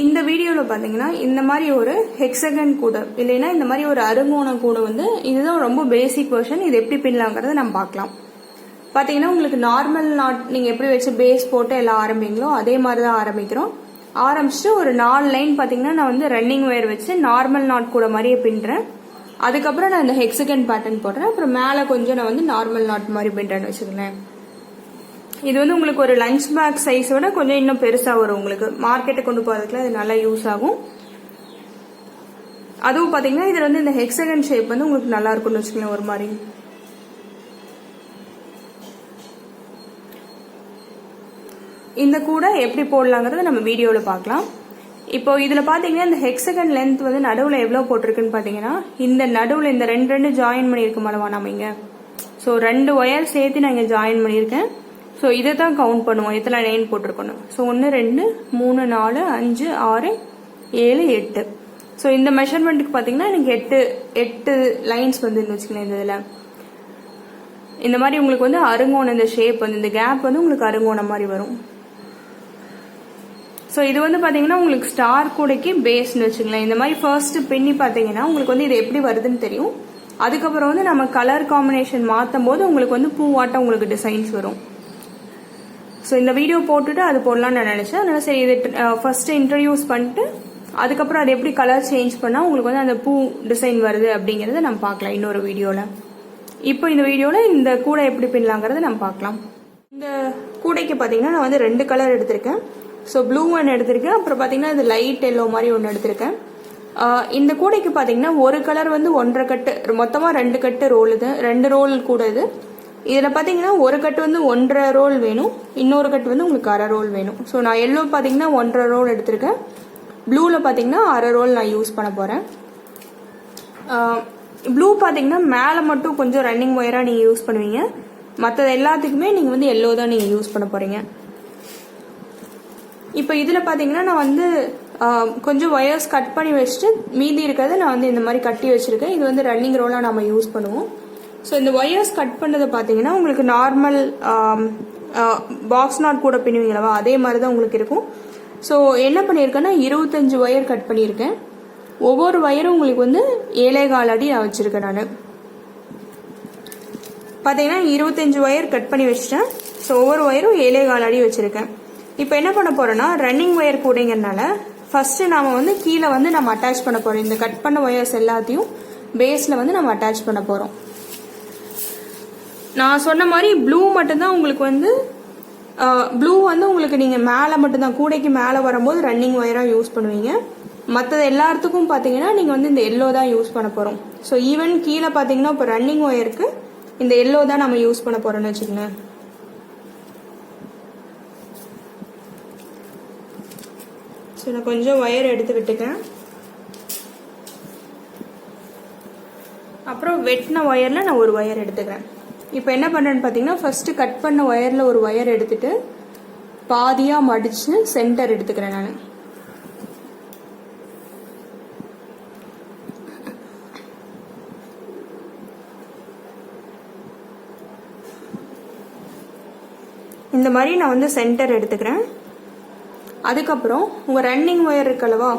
இந்த வீடியோவில் பார்த்தீங்கன்னா இந்த மாதிரி ஒரு ஹெக்ஸகன் கூடை இல்லைன்னா இந்த மாதிரி ஒரு அருங்கோண கூடை வந்து இதுதான் ரொம்ப பேசிக் வெர்ஷன். இது எப்படி பின்னலாங்கிறத நம்ம பார்க்கலாம். பார்த்தீங்கன்னா உங்களுக்கு நார்மல் நாட் நீங்கள் எப்படி வச்சு பேஸ் போட்டு எல்லாம் ஆரம்பிங்களோ அதே மாதிரி தான் ஆரம்பிக்கிறோம். ஆரம்பிச்சுட்டு ஒரு 4 லைன் பார்த்தீங்கன்னா நான் வந்து ரன்னிங் ஒயர் வச்சு நார்மல் நாட் கூட மாதிரியே பின்னுறேன். அதுக்கப்புறம் நான் இந்த ஹெக்ஸகன் பேட்டர்ன் போடுறேன். அப்புறம் மேலே கொஞ்சம் நான் வந்து நார்மல் நாட் மாதிரி பின்னுறேன்னு வச்சுக்கலேன். இது வந்து உங்களுக்கு ஒரு லஞ்ச் பேக் சைஸ் விட கொஞ்சம் இன்னும் பெருசா வரும். உங்களுக்கு மார்க்கெட்டை கொண்டு போறதுக்குலாம் இது நல்லா யூஸ் ஆகும். அதுவும் பாத்தீங்கன்னா இதுல வந்து இந்த ஹெக்ஸகன் ஷேப் வந்து உங்களுக்கு நல்லா இருக்கும்னு வச்சுக்கலாம். ஒரு மாதிரி இந்த கூட எப்படி போடலாங்கிறத நம்ம வீடியோல பார்க்கலாம். இப்போ இதுல பாத்தீங்கன்னா இந்த ஹெக்ஸகன் லென்த் வந்து நடுவுல எவ்வளவு போட்டிருக்குன்னு பாத்தீங்கன்னா இந்த நடுவுல இந்த ரெண்டு ஜாயின் பண்ணிருக்க மாட்டோமா நம்ம இங்க. ஸோ 2 ஒயர் சேர்த்து நான் இங்க ஜாயின் பண்ணியிருக்கேன். ஸோ இதை தான் கவுண்ட் பண்ணுவோம் எத்தனை லைன் போட்டிருக்கணும். ஸோ 1 2 3 4 5 6 7 8. ஸோ இந்த மெஷர்மெண்ட்டுக்கு பார்த்தீங்கன்னா எனக்கு 8 லைன்ஸ் வந்து வச்சுக்கலாம். இந்த இதில் இந்த மாதிரி உங்களுக்கு வந்து அருங்கோணம் இந்த ஷேப் வந்து இந்த கேப் வந்து உங்களுக்கு அருங்கோணம் மாதிரி வரும். ஸோ இது வந்து பார்த்தீங்கன்னா உங்களுக்கு ஸ்டார் கூடைக்கு பேஸ்ன்னு வச்சுக்கலாம். இந்த மாதிரி ஃபர்ஸ்ட் பின்னி பார்த்தீங்கன்னா உங்களுக்கு வந்து இது எப்படி வருதுன்னு தெரியும். அதுக்கப்புறம் வந்து நம்ம கலர் காம்பினேஷன் மாற்றும் போது உங்களுக்கு வந்து பூவாட்டம் உங்களுக்கு டிசைன்ஸ் வரும். ஸோ இந்த வீடியோ போட்டுட்டு அது போடலான்னு நான் நினைச்சேன். அதனால சரி இது ஃபர்ஸ்ட் இன்ட்ரடியூஸ் பண்ணிட்டு அதுக்கப்புறம் அது எப்படி கலர் சேஞ்ச் பண்ணா உங்களுக்கு வந்து அந்த பூ டிசைன் வருது அப்படிங்கறத நம்ம பார்க்கலாம் இன்னொரு வீடியோல. இப்போ இந்த வீடியோல இந்த கூடை எப்படி பின்னலாங்கிறத நம்ம பார்க்கலாம். இந்த கூடைக்கு பாத்தீங்கன்னா நான் வந்து 2 கலர் எடுத்திருக்கேன். ஸோ ப்ளூ ஒன் எடுத்திருக்கேன். அப்புறம் பாத்தீங்கன்னா இது லைட் எல்லோ மாதிரி ஒன்று எடுத்திருக்கேன். இந்த கூடைக்கு பாத்தீங்கன்னா ஒரு கலர் வந்து 1.5 கட்டு, மொத்தமா 2 கட்டு ரோல், இது 2 ரோல் கூட. இதுல பாத்தீங்கன்னா ஒரு கட்டு வந்து 1.5 ரோல் வேணும், இன்னொரு கட்டு வந்து உங்களுக்கு 1/2 ரோல் வேணும். ஸோ நான் எல்லோ பாத்தீங்கன்னா 1.5 ரோல் எடுத்திருக்கேன். ப்ளூல பாத்தீங்கன்னா 1/2 ரோல் நான் யூஸ் பண்ண போறேன். ப்ளூ பாத்தீங்கன்னா மேல மட்டும் கொஞ்சம் ரன்னிங் ஒயரா நீங்க யூஸ் பண்ணுவீங்க. மற்றது எல்லாத்துக்குமே நீங்க வந்து எல்லோ தான் நீங்க யூஸ் பண்ண போறீங்க. இப்போ இதுல பாத்தீங்கன்னா நான் வந்து கொஞ்சம் ஒயர்ஸ் கட் பண்ணி வச்சுட்டு மீதி இருக்கிறத நான் வந்து இந்த மாதிரி கட்டி வச்சிருக்கேன். இது வந்து ரன்னிங் ரோலா நம்ம யூஸ் பண்ணுவோம். ஸோ இந்த ஒயர்ஸ் கட் பண்ணதை பார்த்தீங்கன்னா உங்களுக்கு நார்மல் பாக்ஸ் நாட் கூட பின்னுவீங்களவா அதே மாதிரி தான் உங்களுக்கு இருக்கும். ஸோ என்ன பண்ணியிருக்கேன்னா 25 ஒயர் கட் பண்ணியிருக்கேன். ஒவ்வொரு ஒயரும் உங்களுக்கு வந்து 7.25 அடி நான் வச்சிருக்கேன். நான் பார்த்தீங்கன்னா 25 ஒயர் கட் பண்ணி வச்சிட்டேன். ஸோ ஒவ்வொரு ஒயரும் 7.25 அடி வச்சிருக்கேன். இப்போ என்ன பண்ண போறேன்னா ரன்னிங் ஒயர் கூடைங்கறனால ஃபர்ஸ்ட் நாம வந்து கீழே வந்து நம்ம அட்டாச் பண்ண போறோம். இந்த கட் பண்ண ஒயர்ஸ் எல்லாத்தையும் பேஸ்ல வந்து நம்ம அட்டாச் பண்ண போறோம். நான் சொன்ன மாதிரி ப்ளூ மட்டும்தான் உங்களுக்கு வந்து ப்ளூ வந்து உங்களுக்கு நீங்க மேலே மட்டும்தான் கூடைக்கு மேலே வரும்போது ரன்னிங் ஒயரா யூஸ் பண்ணுவீங்க. மற்றது எல்லாத்துக்கும் பாத்தீங்கன்னா நீங்க வந்து இந்த எல்லோ தான் யூஸ் பண்ண போறோம். ஸோ ஈவன் கீழே பாத்தீங்கன்னா இப்போ ரன்னிங் ஒயருக்கு இந்த எல்லோ தான் நம்ம யூஸ் பண்ண போறோம்னு வச்சுக்கோங்க. ஸோ நான் கொஞ்சம் ஒயர் எடுத்து விட்டுக்கேன். அப்புறம் வெட்டின ஒயர்ல நான் ஒரு ஒயர் எடுத்துக்கிறேன். இப்போ என்ன பண்றேன்னு பாத்தீங்கன்னா ஃபர்ஸ்ட் கட் பண்ண ஒயர்ல ஒரு ஒயர் எடுத்துட்டு பாதியா மடிச்சு சென்டர் எடுத்துக்கிறேன். நான் இந்த மாதிரி நான் வந்து சென்டர் எடுத்துக்கிறேன். அதுக்கப்புறம் உங்க ரன்னிங் ஒயர் இருக்கல்லவா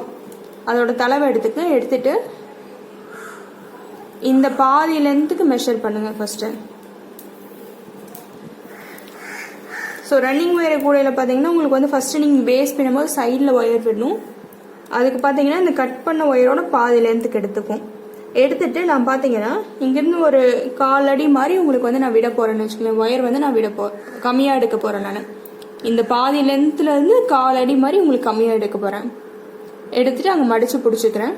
அதோட தலைவை எடுத்துட்டு இந்த பாதி லென்த்துக்கு மெஷர் பண்ணுங்க ஃபர்ஸ்ட். ஸோ ரன்னிங் ஒயர் கூடையில பாத்தீங்கன்னா உங்களுக்கு வந்து ஃபர்ஸ்ட் நீங்க பேஸ் பண்ணும்போது சைட்ல ஒயர் விடணும். அதுக்கு பாத்தீங்கன்னா இந்த கட் பண்ண ஒயரோட பாதி லென்த்துக்கு எடுத்துட்டு நான் பாத்தீங்கன்னா இங்கிருந்து ஒரு 1/4 அடி மாதிரி உங்களுக்கு வந்து நான் விட போறேன்னு வச்சுக்கோங்க. ஒயர் வந்து நான் கம்மியா எடுக்க போறேன். நான் இந்த பாதி லென்த்ல இருந்து 1/4 அடி மாதிரி உங்களுக்கு கம்மியா எடுக்க போறேன். எடுத்துட்டு அங்க மடிச்சு பிடிச்சிக்கிறேன்.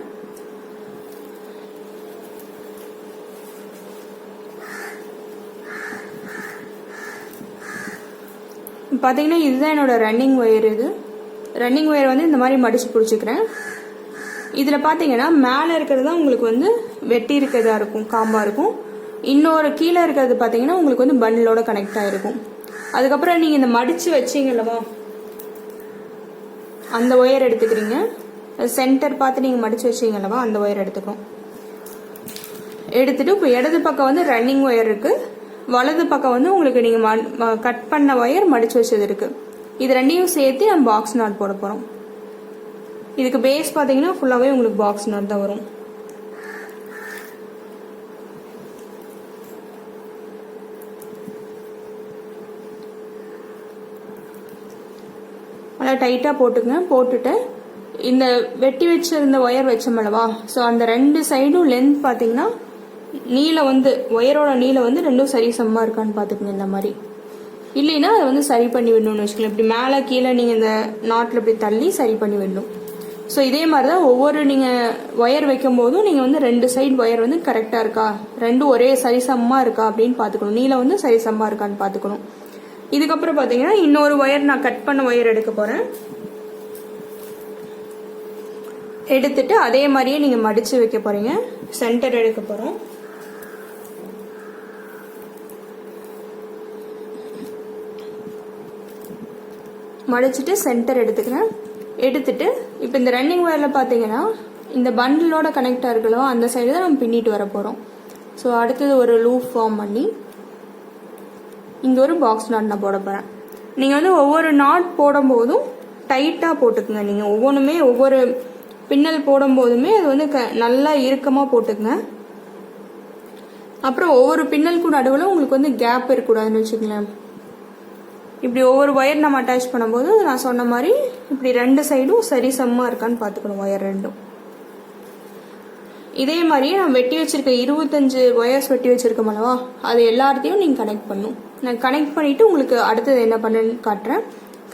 பாத்தீங்கன்னா இதுதான் என்னோட ரன்னிங் ஒயர். இது ரன்னிங் ஒயர் வந்து இந்த மாதிரி மடிச்சு பிடிச்சிக்கிறேன். இதுல பாத்தீங்கன்னா மேல இருக்கிறது உங்களுக்கு வந்து வெட்டி இருக்கிறதா இருக்கும், காம்பா இருக்கும். இன்னொரு கீழே இருக்கிறது பாத்தீங்கன்னா உங்களுக்கு வந்து பண்டிலோட கனெக்ட் ஆயிருக்கும். அதுக்கப்புறம் நீங்க இந்த மடிச்சு வச்சீங்கல்லவா அந்த ஒயர் எடுத்துக்கிறீங்க. சென்டர் பார்த்து நீங்க மடிச்சு வச்சீங்கல்லவா அந்த ஒயர் எடுத்துக்கணும். எடுத்துட்டு இப்போ இடது பக்கம் வந்து ரன்னிங் ஒயர் இருக்கு, வலது பக்கம் வந்து உங்களுக்கு நீங்க கட் பண்ண ஒயர் மடிச்சு வச்சது இருக்கு. இது ரெண்டையும் சேர்த்து நம்ம பாக்ஸ் நாட் போட போறோம். இதுக்கு பேஸ் பார்த்தீங்கன்னா ஃபுல்லாகவே உங்களுக்கு பாக்ஸ் நட் தான் வரும். நல்லா டைட்டாக போட்டுக்கங்க. போட்டுட்டு இந்த வெட்டி வச்சிருந்த ஒயர் வச்சோம்லவா, ஸோ அந்த 2 சைடும் லென்த் பார்த்தீங்கன்னா நீளம் வந்து ஒயரோட நீளம் வந்து ரெண்டும் சரி சமமாக இருக்கான்னு பார்த்துக்கங்க. இந்த மாதிரி இல்லைன்னா அதை வந்து சரி பண்ணி விடணும்னு வச்சுக்கலாம். இப்படி மேலே கீழே நீங்கள் இந்த நாட்டில் இப்படி தள்ளி சரி பண்ணி விடணும். ஸோ இதே மாதிரி தான் ஒவ்வொரு நீங்கள் ஒயர் வைக்கும் போதும் நீங்கள் வந்து 2 சைடு ஒயர் வந்து கரெக்டாக இருக்கா, ரெண்டும் ஒரே சரிசமமாக இருக்கா அப்படின்னு பார்த்துக்கணும். நீளம் வந்து சரிசமமாக இருக்கான்னு பார்த்துக்கணும். இதுக்கப்புறம் பார்த்தீங்கன்னா இன்னொரு ஒயர் நான் கட் பண்ண ஒயர் எடுக்க போகிறேன். எடுத்துட்டு அதே மாதிரியே நீங்கள் மடித்து வைக்க போகிறீங்க. சென்டர் எடுக்க போகிறோம். மடிச்சுட்டு சென்டர் எடுத்துக்கிறேன். எடுத்துட்டு இப்போ இந்த ரன்னிங் ஒயரில் பார்த்தீங்கன்னா இந்த பண்டிலோட கனெக்டாக இருக்கலோ அந்த சைடு தான் நம்ம பின்னிட்டு வர போகிறோம். ஸோ அடுத்தது ஒரு லூப் ஃபார்ம் பண்ணி இங்கே ஒரு பாக்ஸ் நாட் நான் போட போகிறேன். நீங்கள் வந்து ஒவ்வொரு நாட் போடும்போதும் டைட்டாக போட்டுக்குங்க. நீங்கள் ஒவ்வொன்றுமே ஒவ்வொரு பின்னல் போடும்போதுமே அது வந்து நல்லா இறுக்கமாக போட்டுக்குங்க. அப்புறம் ஒவ்வொரு பின்னலுக்கும் நடுவில் உங்களுக்கு வந்து கேப் இருக்கக்கூடாதுன்னு வச்சுக்கங்களேன். இப்படி ஒவ்வொரு ஒயர் நம்ம அட்டாச் பண்ணும்போது நான் சொன்ன மாதிரி இப்படி 2 சைடும் சரிசமமாக இருக்கான்னு பார்த்துக்கணும் ஒயர் ரெண்டும். இதே மாதிரியே நான் வெட்டி வச்சிருக்க 25 ஒயர்ஸ் வெட்டி வச்சிருக்கோம் அல்லவா, அது எல்லாத்தையும் நீங்கள் கனெக்ட் பண்ணும். நான் கனெக்ட் பண்ணிட்டு உங்களுக்கு அடுத்தது என்ன பண்ணுன்னு காட்டுறேன்.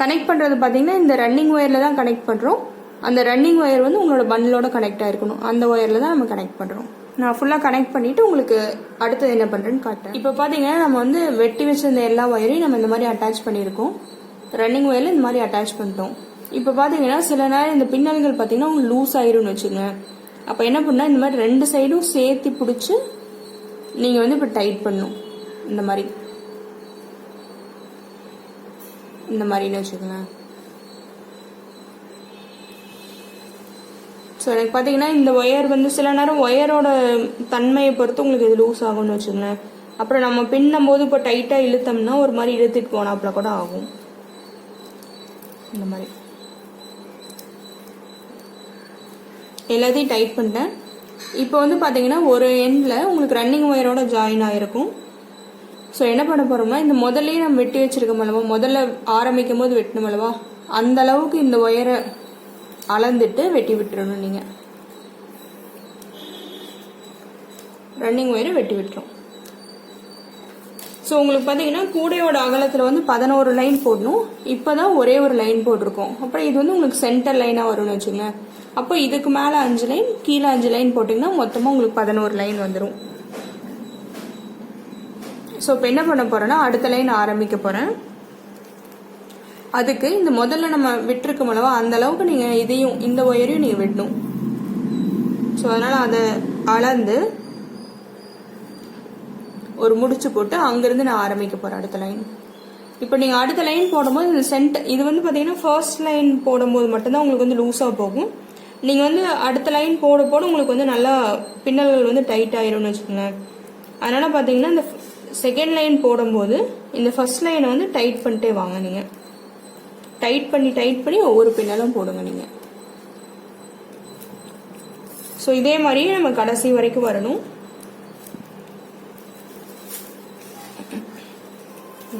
கனெக்ட் பண்ணுறது பார்த்தீங்கன்னா இந்த ரன்னிங் ஒயரில் தான் கனெக்ட் பண்ணுறோம். அந்த ரன்னிங் ஒயர் வந்து உங்களோட பண்டிலோட கனெக்ட் ஆயிருக்கணும். அந்த ஒயரில் தான் நம்ம கனெக்ட் பண்ணுறோம். நான் ஃபுல்லாக கனெக்ட் பண்ணிவிட்டு உங்களுக்கு அடுத்தது என்ன பண்ணுறேன்னு காட்டுறேன். இப்போ பார்த்தீங்கன்னா நம்ம வந்து வெட்டி வச்சிருந்த எல்லா ஒயரையும் நம்ம இந்த மாதிரி அட்டாச் பண்ணியிருக்கோம். ரன்னிங் ஒயரில் இந்த மாதிரி அட்டாச் பண்ணிட்டோம். இப்போ பார்த்தீங்கன்னா சில நேரம் இந்த பின்னல்கள் பார்த்தீங்கன்னா உங்களுக்கு லூஸ் ஆயிரும்னு வச்சுங்க. அப்போ என்ன பண்ணால் இந்த மாதிரி 2 சைடும் சேர்த்து பிடிச்சி நீங்கள் வந்து இப்போ டைட் பண்ணணும். இந்த மாதிரின்னு வச்சுக்கோங்களேன். ஸோ எனக்கு பார்த்தீங்கன்னா இந்த ஒயர் வந்து சில நேரம் ஒயரோட தன்மையை பொறுத்து உங்களுக்கு இது லூஸ் ஆகும்னு வச்சுக்கோங்களேன். அப்புறம் நம்ம பின்னும் போது இப்போ டைட்டாக இழுத்தோம்னா ஒரு மாதிரி இழுத்துட்டு போனாப்புல கூட ஆகும். இந்த மாதிரி எல்லாத்தையும் டைட் பண்ணிட்டேன். இப்போ வந்து பார்த்தீங்கன்னா ஒரு எண்டில் உங்களுக்கு ரன்னிங் ஒயரோட ஜாயின் ஆகிருக்கும். ஸோ என்ன பண்ண போகிறோம்னா இந்த முதல்ல நம்ம வெட்டி வச்சிருக்கோம் அல்லவா, முதல்ல ஆரம்பிக்கும் போது வெட்டணும் அல்லவா, அந்த அளவுக்கு இந்த ஒயரை அளந்துட்டு வெட்டி விட்டுறணும். நீங்கள் ரன்னிங் ஒயரை வெட்டி விட்டுரும். ஸோ உங்களுக்கு பார்த்தீங்கன்னா கூடையோட அகலத்தில் வந்து 11 லைன் போடணும். இப்போ தான் ஒரே ஒரு லைன் போட்டிருக்கோம். அப்புறம் இது வந்து உங்களுக்கு சென்டர் லைனாக வரும்னு வச்சுங்க. அப்போ இதுக்கு மேலே 5 லைன் கீழே 5 லைன் போட்டிங்கன்னா மொத்தமாக உங்களுக்கு 11 லைன் வந்துடும். ஸோ இப்போ என்ன பண்ண போகிறேன்னா அடுத்த லைன் ஆரம்பிக்க போகிறேன். அதுக்கு இந்த முதல்ல நம்ம விட்டுருக்கோம் அல்லவா, அந்த அளவுக்கு நீங்கள் இதையும் இந்த ஒயரையும் நீங்கள் விடணும். ஸோ அதனால் அதை அளந்து ஒரு முடிச்சு போட்டு அங்கேருந்து நான் ஆரம்பிக்க போகிறேன் அடுத்த லைன். இப்போ நீங்கள் அடுத்த லைன் போடும்போது இந்த சென்டர் இது வந்து பார்த்தீங்கன்னா ஃபர்ஸ்ட் லைன் போடும்போது மட்டும்தான் உங்களுக்கு வந்து லூஸாக போகும். நீங்கள் வந்து அடுத்த லைன் போட போட உங்களுக்கு வந்து நல்லா பின்னல்கள் வந்து டைட் ஆயிரும்னு வச்சுக்கோங்களேன். அதனால் பார்த்தீங்கன்னா இந்த செகண்ட் லைன் போடும்போது இந்த ஃபர்ஸ்ட் லைனை வந்து டைட் பண்ணிட்டே வாங்க. நீங்கள் டைட் பண்ணி ஒவ்வொரு பின்னலும் போடுங்க நீங்கள். ஸோ இதே மாதிரியே நம்ம கடைசி வரைக்கும் வரணும்.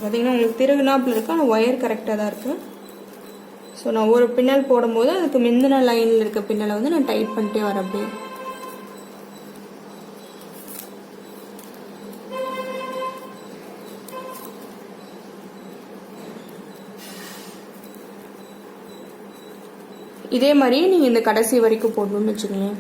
பார்த்தீங்கன்னா உங்களுக்கு திருகுனாப்பில் இருக்கு, ஆனால் ஒயர் கரெக்டாக தான் இருக்குது. ஸோ நான் ஒரு பின்னல் போடும்போது அதுக்கு முந்தின லைனில் இருக்க பின்னலை வந்து நான் டைட் பண்ணிட்டே வரேன். அப்படியே இதே மாதிரியே நீங்கள் இந்த கடைசி வரைக்கும் போடணும்னு வச்சுக்கோங்க.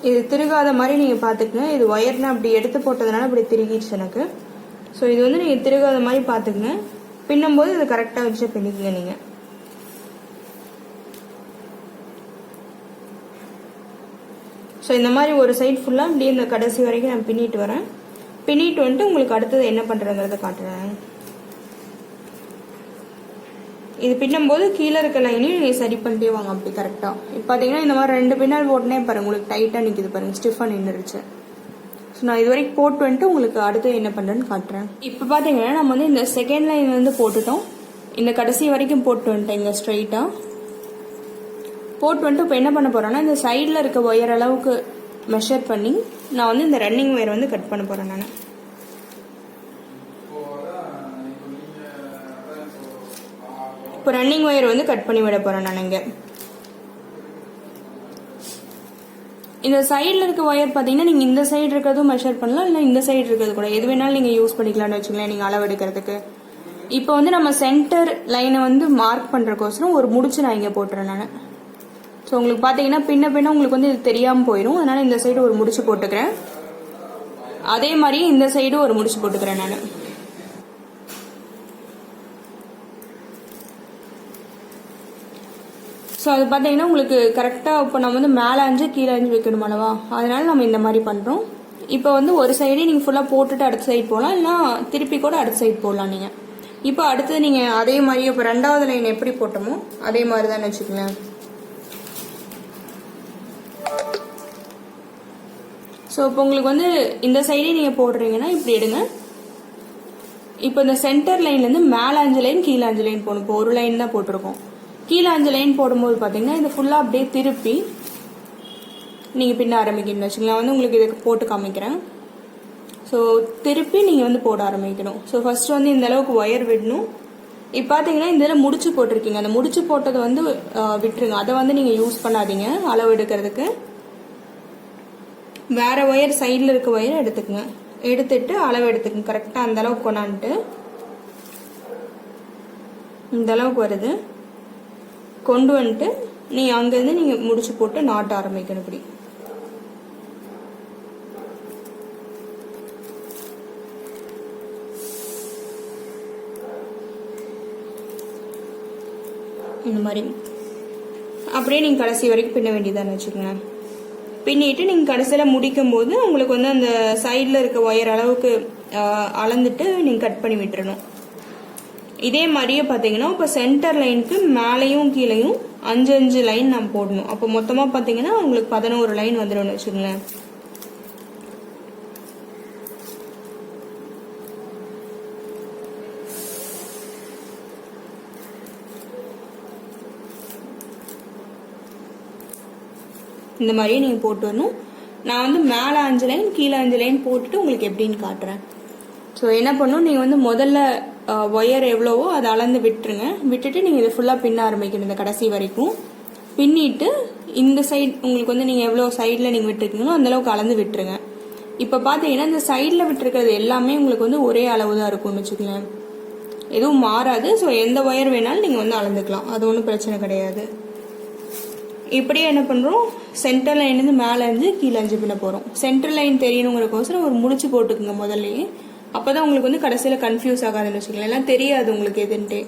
இது திருகாத மாதிரி நீங்கள் பார்த்துக்குங்க. இது ஒயர்னா அப்படி எடுத்து போட்டதுனால அப்படி திருகிடுச்சு எனக்கு. ஸோ இது வந்து நீங்கள் திருகாத மாதிரி பார்த்துக்குங்க. பின்னும்போது இதை கரெக்டாக வச்சு பின்னிக்குங்க நீங்கள். ஸோ இந்த மாதிரி ஒரு சைட் ஃபுல்லாக அப்படியே இந்த கடைசி வரைக்கும் நான் பின்னிட்டு வரேன். பின்னிட்டு வந்துட்டு உங்களுக்கு அடுத்தது என்ன பண்ணுறதுங்கிறத காட்டுறேன். இது பின்னும்போது கீழே இருக்க லைனையும் நீங்கள் சரி பண்ணிட்டே வாங்க அப்படி கரெக்டாக. இப்போ பார்த்தீங்கன்னா இந்த மாதிரி 2 பின்னல் போட்டுனே பாருங்கள், உங்களுக்கு டைட்டாக நிற்கிது பாருங்கள், ஸ்டிஃபாக நின்றுருச்சு. ஸோ நான் இது வரைக்கும் போட்டு வந்துட்டு உங்களுக்கு அடுத்து என்ன பண்ணுறேன்னு காட்டுறேன். இப்போ பார்த்தீங்கன்னா நம்ம வந்து இந்த செகண்ட் லைன் வந்து போட்டுட்டோம், இந்த கடைசி வரைக்கும் போட்டு வந்துட்டேன் இங்கே ஸ்ட்ரைட்டாக போட்டு வந்துட்டு. இப்போ என்ன பண்ண போகிறேன்னா இந்த சைடில் இருக்க ஒயர் அளவுக்கு மெஷர் பண்ணி நான் வந்து இந்த ரன்னிங் ஒயர் வந்து கட் பண்ண போகிறேன். நான் இப்போ ரன்னிங் ஒயர் வந்து கட் பண்ணி விட போகிறேன். நான் இங்கே இந்த சைடில் இருக்க ஒயர் பார்த்தீங்கன்னா நீங்கள் இந்த சைடு இருக்கிறதும் மெஷர் பண்ணலாம், இல்லை இந்த சைடு இருக்கிறது கூட எது வேணாலும் நீங்கள் யூஸ் பண்ணிக்கலாம்னு வச்சுக்கலாம் நீங்கள் அளவு எடுக்கிறதுக்கு. இப்போ வந்து நம்ம சென்டர் லைனை வந்து மார்க் பண்ணுறக்கோசரம் ஒரு முடிச்சு நான் இங்கே போட்டுறேன் நான். ஸோ உங்களுக்கு பார்த்தீங்கன்னா பின்ன உங்களுக்கு வந்து இது தெரியாமல் போயிடும், அதனால இந்த சைடு ஒரு முடிச்சு போட்டுக்கிறேன். அதே மாதிரி இந்த சைடு ஒரு முடிச்சு போட்டுக்கிறேன் நான். ஸோ அது பார்த்தீங்கன்னா உங்களுக்கு கரெக்டாக இப்போ நம்ம வந்து மேலே 5 கீழே 5 வைக்கணும் அளவா, அதனால நம்ம இந்த மாதிரி பண்ணுறோம். இப்போ வந்து ஒரு சைடே நீங்கள் ஃபுல்லாக போட்டுட்டு அடுத்த சைடு போகலாம், இல்லைனா திருப்பி கூட அடுத்த சைடு போடலாம் நீங்கள். இப்போ அடுத்தது நீங்கள் அதே மாதிரி இப்போ 2வது லைன் எப்படி போட்டோமோ அதே மாதிரி தான் வச்சுக்கோங்களேன். ஸோ இப்போ உங்களுக்கு வந்து இந்த சைடே நீங்கள் போடுறீங்கன்னா இப்படி எடுங்க. இப்போ இந்த சென்டர் லைன்லேருந்து மேலே 5 லைன் கீழே 5 லைன் போகணும். இப்போ ஒரு லைன் தான் போட்டிருக்கோம், கீழே 5 லைன் போடும்போது பார்த்தீங்கன்னா இது ஃபுல்லாக அப்படியே திருப்பி நீங்கள் பின்ன ஆரம்பிக்கணும்னு வச்சுக்கலாம். வந்து உங்களுக்கு இதுக்கு போட்டு காமிக்கிறேன். ஸோ திருப்பி நீங்கள் வந்து போட ஆரம்பிக்கணும். ஸோ ஃபர்ஸ்ட் வந்து இந்த அளவுக்கு ஒயர் விடணும். இப்போ பார்த்தீங்கன்னா இந்த இதில் முடிச்சு போட்டிருக்கீங்க, அந்த முடிச்சு போட்டதை வந்து விட்டுருங்க, அதை வந்து நீங்கள் யூஸ் பண்ணாதீங்க அளவு எடுக்கிறதுக்கு. வேற ஒயர் சைடில் இருக்க ஒயரை எடுத்துக்கங்க, எடுத்துட்டு அளவு எடுத்துக்கங்க கரெக்டாக அந்த அளவுக்கு கொண்டாந்துட்டு இந்த அளவுக்கு வருது கொண்டு வந்துட்டு நீங்கள் அங்கேருந்து நீங்கள் முடிச்சு போட்டு நாட்ட ஆரம்பிக்கணும். இப்படி இந்த மாதிரி அப்படியே நீங்கள் கடைசி வரைக்கும் பின்ன வேண்டியதான்னு வச்சுக்கோங்க. பின்னிட்டு நீங்கள் கடைசியில் முடிக்கும் போது உங்களுக்கு வந்து அந்த சைடில் இருக்க ஒயர் அளவுக்கு அளந்துட்டு நீங்கள் கட் பண்ணி விட்டுறணும். இதே மாதிரியே பார்த்தீங்கன்னா இப்போ சென்டர் லைனுக்கு மேலேயும் கீழேயும் 5 லைன் நம்ம போடணும். அப்போ மொத்தமாக பார்த்தீங்கன்னா உங்களுக்கு 11 லைன் வந்துடும்னு வச்சுக்கோங்களேன். இந்த மாதிரியே நீங்கள் போட்டு வரணும். நான் வந்து மேலே 5 லைன் கீழே 5 லைன் போட்டுட்டு உங்களுக்கு எப்படின்னு காட்டுறேன். ஸோ என்ன பண்ணணும், நீங்கள் வந்து முதல்ல ஒயர் எவ்வளவோ அதை அளந்து விட்டுருங்க. விட்டுட்டு நீங்கள் இதை ஃபுல்லாக பின்ன ஆரம்பிக்கணும் இந்த கடைசி வரைக்கும். பின்னிட்டு இந்த சைடு உங்களுக்கு வந்து நீங்கள் எவ்வளோ சைடில் நீங்கள் விட்டுருக்கீங்களோ அந்தளவுக்கு அளந்து விட்டுருங்க. இப்போ பார்த்தீங்கன்னா இந்த சைடில் விட்டுருக்கிறது எல்லாமே உங்களுக்கு வந்து ஒரே அளவு தான் இருக்கும்னு வச்சுக்கலாம், எதுவும் மாறாது. ஸோ எந்த ஒயர் வேணாலும் நீங்கள் வந்து அளந்துக்கலாம், அது ஒன்றும் பிரச்சனை கிடையாது. இப்படியே என்ன பண்ணுறோம், சென்டர் லைன்லேருந்து மேலே 5 கீழே 5 பின்ன போகிறோம். சென்டர் லைன் தெரியணுங்கிறக்கோசரம் ஒரு முடிச்சு போட்டுக்குங்க முதல்லையே, அப்போ தான் உங்களுக்கு வந்து கடைசியில் கன்ஃபியூஸ் ஆகாதுன்னு வச்சுக்கலாம், எல்லாம் தெரியாது உங்களுக்கு எதுன்ட்டு.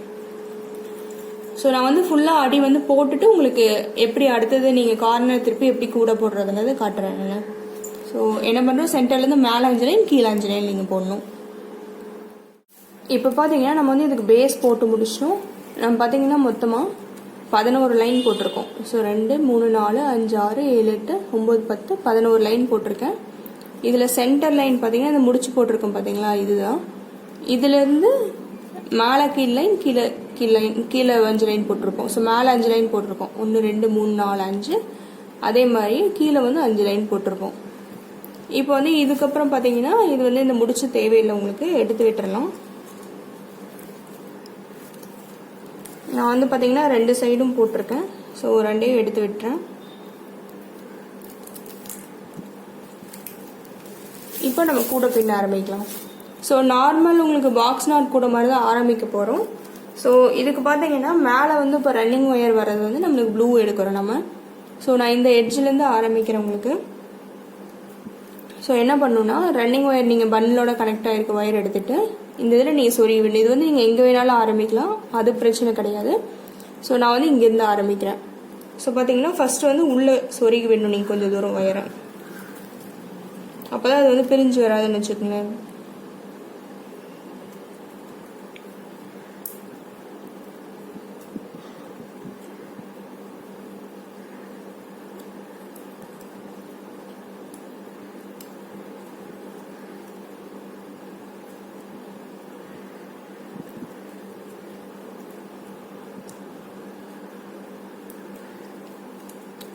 ஸோ நான் வந்து ஃபுல்லாக அடி வந்து போட்டுட்டு உங்களுக்கு எப்படி அடுத்தது நீங்கள் கார்னர் திருப்பி எப்படி கூட போடுறதுங்கிறது காட்டுறேன். ஸோ என்ன பண்ணுறோம், சென்டர்லேருந்து மேலே 5 லைன் கீழே 5 லைன் நீங்கள் போடணும். இப்போ பார்த்தீங்கன்னா நம்ம வந்து இதுக்கு பேஸ் போட்டு முடிச்சிட்டோம். நம்ம பார்த்தீங்கன்னா மொத்தமாக 11 லைன் போட்டிருக்கோம். ஸோ 2 3 4 5 6 7 8 9 10 11 லைன் போட்டிருக்கேன். இதில் சென்டர் லைன் பார்த்தீங்கன்னா இந்த முடிச்சு போட்டிருக்கோம் பார்த்தீங்களா, இதுதான். இதுலேருந்து மேலே கீழ் லைன் கீழே கீழே 5 லைன் போட்டிருக்கோம். ஸோ மேலே 5 லைன் போட்டிருக்கோம், 1 2 3 4 5. அதே மாதிரி கீழே வந்து 5 லைன் போட்டிருக்கோம். இப்போ வந்து இதுக்கப்புறம் பார்த்தீங்கன்னா இது வந்து இந்த முடிச்சு தேவையில்லை, உங்களுக்கு எடுத்து விட்டுறலாம். நான் வந்து பார்த்தீங்கன்னா 2 சைடும் போட்டிருக்கேன். ஸோ 2ஐயும் எடுத்து விட்டுறேன். இப்போ நம்ம கூட பின்ன ஆரம்பிக்கலாம். ஸோ நார்மல் உங்களுக்கு பாக்ஸ் நாட் கூட மாதிரி தான் ஆரம்பிக்க போகிறோம். ஸோ இதுக்கு பார்த்தீங்கன்னா மேலே வந்து இப்போ ரன்னிங் ஒயர் வர்றது வந்து நம்மளுக்கு ப்ளூ எடுக்கிறோம் நம்ம. ஸோ நான் இந்த எட்ஜிலேருந்து ஆரம்பிக்கிறேன் உங்களுக்கு. ஸோ என்ன பண்ணணும்னா ரன்னிங் ஒயர் நீங்கள் பன்னலோட கனெக்ட் ஆகிருக்க ஒயர் எடுத்துகிட்டு இந்த இதில் நீங்கள் சொருகி விடணும். இது வந்து நீங்கள் எங்கே வேணாலும் ஆரம்பிக்கலாம், அது பிரச்சனை கிடையாது. ஸோ நான் வந்து இங்கேருந்து ஆரம்பிக்கிறேன். ஸோ பார்த்தீங்கன்னா ஃபஸ்ட்டு வந்து உள்ளே சொருகி விடணும் நீங்கள் கொஞ்சம் தூரம் ஒயரை, அப்போ தான் அது வந்து பிரிஞ்சு வராதுன்னு வச்சுக்கோங்களேன்.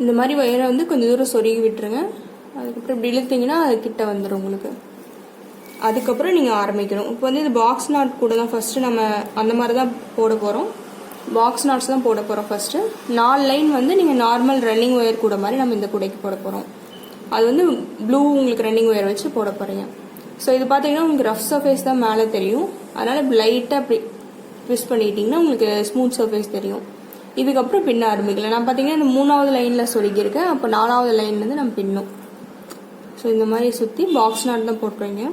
இந்த மாதிரி ஒயரை வந்து கொஞ்சம் தூரம் சொருகி விட்டுருங்க. அதுக்கப்புறம் இப்படி இழுத்தீங்கன்னா அது கிட்ட வந்துடும் உங்களுக்கு. அதுக்கப்புறம் நீங்கள் ஆரம்பிக்கணும். இப்போ வந்து இது பாக்ஸ் நாட் கூட தான் ஃபஸ்ட்டு நம்ம அந்த மாதிரி தான் போட போகிறோம். பாக்ஸ் நாட்ஸ் தான் போட போகிறோம் ஃபஸ்ட்டு. 4 லைன் வந்து நீங்கள் நார்மல் ரன்னிங் ஒயர் கூட மாதிரி நம்ம இந்த கூடைக்கு போட போகிறோம். அது வந்து ப்ளூ உங்களுக்கு ரன்னிங் ஒயர் வச்சு போட போகிறீங்க. ஸோ இது பார்த்தீங்கன்னா உங்களுக்கு ரஃப் சர்ஃபேஸ் தான் மேலே தெரியும். அதனால் இப்படி லைட்டாக அப்படி ட்விஸ்ட் பண்ணிட்டீங்கன்னா உங்களுக்கு ஸ்மூத் சர்ஃபேஸ் தெரியும். இதுக்கப்புறம் பின்ன ஆரம்பிக்கலாம். நான் பார்த்தீங்கன்னா இந்த 3வது லைனில் சொருகியிருக்கேன். அப்போ 4வது லைன்லேருந்து நம்ம பின்னும். ஸோ இந்த மாதிரி சுற்றி பாக்ஸ் நாட் தான் போட்டுருவீங்க.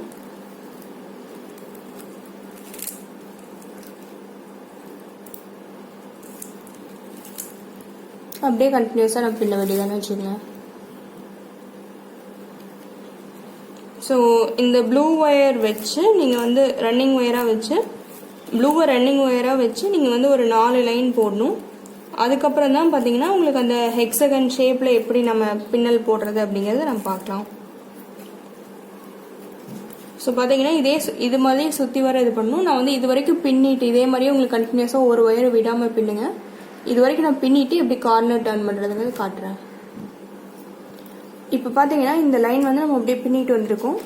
அப்படியே கண்டினியூஸாக நம்ம பின்ன வேண்டியதானே வச்சுக்கலாம். ஸோ இந்த ப்ளூ ஒயர் வச்சு நீங்கள் வந்து ரன்னிங் ஒயராக வச்சு ப்ளூவை ரன்னிங் ஒயராக வச்சு நீங்கள் வந்து ஒரு 4 லைன் போடணும். அதுக்கப்புறம் தான் பார்த்தீங்கன்னா உங்களுக்கு அந்த ஹெக்ஸகன் ஷேப்பில் எப்படி நம்ம பின்னல் போடுறது அப்படிங்கிறத நம்ம பார்க்கலாம். ஸோ பார்த்தீங்கன்னா இது மாதிரி சுற்றி வர இது பண்ணணும். நான் வந்து இது வரைக்கும் பின்னிட்டு இதே மாதிரியே உங்களுக்கு கண்டினியூஸாக ஒரு ஒயரை விடாமல் பின்னுங்க. இது வரைக்கும் நான் பின்னிட்டு எப்படி கார்னர் டர்ன் பண்ணுறதுங்கிறது காட்டுறேன். இப்போ பார்த்தீங்கன்னா இந்த லைன் வந்து நம்ம அப்படியே பின்னிட்டு வந்திருக்கோம்.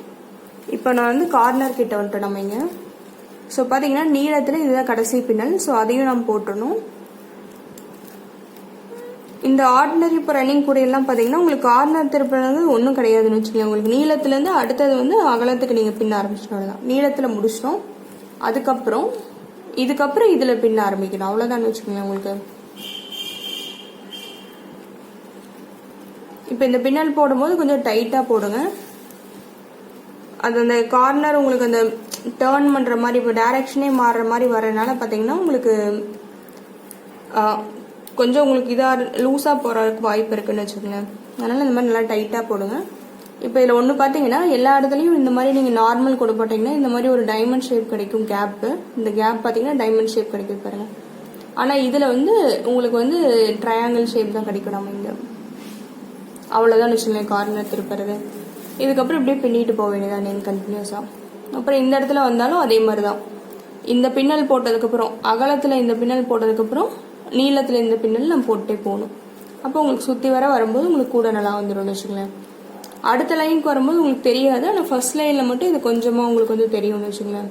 இப்போ நான் வந்து கார்னர் கிட்ட வந்துட்டோம் நம்ம இங்கே. ஸோ பார்த்தீங்கன்னா நீளத்தில் இதுதான் கடைசி பின்னல். ஸோ அதையும் நம்ம போட்டுடணும். இந்த ஆர்டினரி இப்போ ரன்னிங் கூட எல்லாம் பார்த்தீங்கன்னா உங்களுக்கு கார்னர் திருப்பினது ஒன்றும் கிடையாதுன்னு வச்சுக்கோங்க. உங்களுக்கு நீளத்துலேருந்து அடுத்தது வந்து அகலத்துக்கு நீங்கள் பின்ன ஆரம்பிச்சிட்டோம். தான் நீளத்தில் முடிச்சிட்டோம். இதுக்கப்புறம் இதில் பின்ன ஆரம்பிக்கணும். அவ்வளோதான் வச்சுக்கோங்க உங்களுக்கு. இப்போ இந்த பின்னல் போடும்போது கொஞ்சம் டைட்டாக போடுங்க. அது அந்த கார்னர் உங்களுக்கு அந்த டேர்ன் பண்ணுற மாதிரி இப்போ டைரக்ஷனே மாறுற மாதிரி வரதுனால பார்த்தீங்கன்னா உங்களுக்கு கொஞ்சம் உங்களுக்கு இதாக லூஸாக போகிறதுக்கு வாய்ப்பு இருக்குன்னு வச்சுக்கோங்களேன். அதனால் இந்த மாதிரி நல்லா டைட்டாக போடுங்க. இப்போ இதில் ஒன்று பார்த்தீங்கன்னா எல்லா இடத்துலையும் இந்த மாதிரி நீங்கள் நார்மல் கூட போட்டிங்கன்னா இந்த மாதிரி ஒரு டைமண்ட் ஷேப் கிடைக்கும் கேப்பு. இந்த கேப் பார்த்தீங்கன்னா டைமண்ட் ஷேப் கிடைக்கும் பாருங்க. ஆனால் இதில் வந்து உங்களுக்கு வந்து ட்ரையாங்கிள் ஷேப் தான் கிடைக்கும். நம்ம இங்கே அவ்வளோதான் வச்சுக்கோங்களேன் கார்னர் திருப்புறது. இதுக்கப்புறம் இப்படியே பின்னிட்டு போக வேண்டியதான் நீங்கள் கண்டினியூஸாக. அப்புறம் இந்த இடத்துல வந்தாலும் அதே மாதிரி தான். இந்த பின்னல் போட்டதுக்கப்புறம் அகலத்தில் இந்த பின்னல் போட்டதுக்கப்புறம் நீளத்தில் இந்த பின்னல் நம்ம போட்டே போகணும். அப்போ உங்களுக்கு சுற்றி வரும்போது உங்களுக்கு கூட நல்லா வந்துடும் வச்சுக்கோங்களேன். அடுத்த லைனுக்கு வரும்போது உங்களுக்கு தெரியாது. ஆனால் ஃபர்ஸ்ட் லைனில் மட்டும் இது கொஞ்சமாக உங்களுக்கு வந்து தெரியும்னு வச்சுக்கோங்களேன்.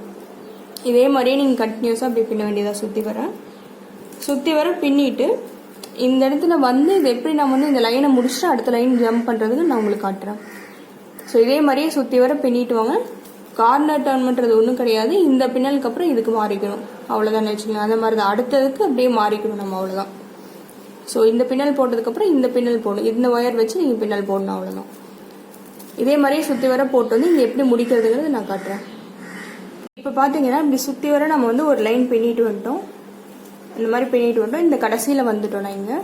இதே மாதிரியே நீங்கள் கண்டினியூஸாக அப்படி பின்ன வேண்டியதாக சுற்றி வர பின்னிட்டு இந்த இடத்துல வந்து இது எப்படி நம்ம வந்து இந்த லைனை முடிச்சுட்டு அடுத்த லைன் ஜம்ப் பண்ணுறதுக்கு நான் உங்களுக்கு காட்டுறேன். ஸோ இதே மாதிரியே சுற்றி வர பின்னிட்டு வாங்க. கார்னர் டர்ன் பண்ணுறது ஒன்றும் கிடையாது. இந்த பின்னலுக்கு அப்புறம் இதுக்கு மாறிக்கணும். அவ்வளோதான் வச்சுக்கோங்க. அந்த மாதிரி தான் அடுத்ததுக்கு அப்படியே மாறிக்கணும் நம்ம. அவ்வளோதான். ஸோ இந்த பின்னல் போட்டதுக்கப்புறம் இந்த பின்னல் போடணும். இந்த ஒயர் வச்சு நீங்கள் பின்னல் போடணும். அவ்வளோதான். இதே மாதிரியே சுற்றி வர போட்டு வந்து இங்கே எப்படி முடிக்கிறதுங்கிறது நான் காட்டுறேன். இப்போ பார்த்தீங்கன்னா இப்படி சுற்றி வர நம்ம வந்து ஒரு லைன் பின்னிட்டு வந்துட்டோம். இந்த மாதிரி பின்னிட்டு வந்துட்டோம். இந்த கடைசியில் வந்துட்டோம் நான் இங்கே.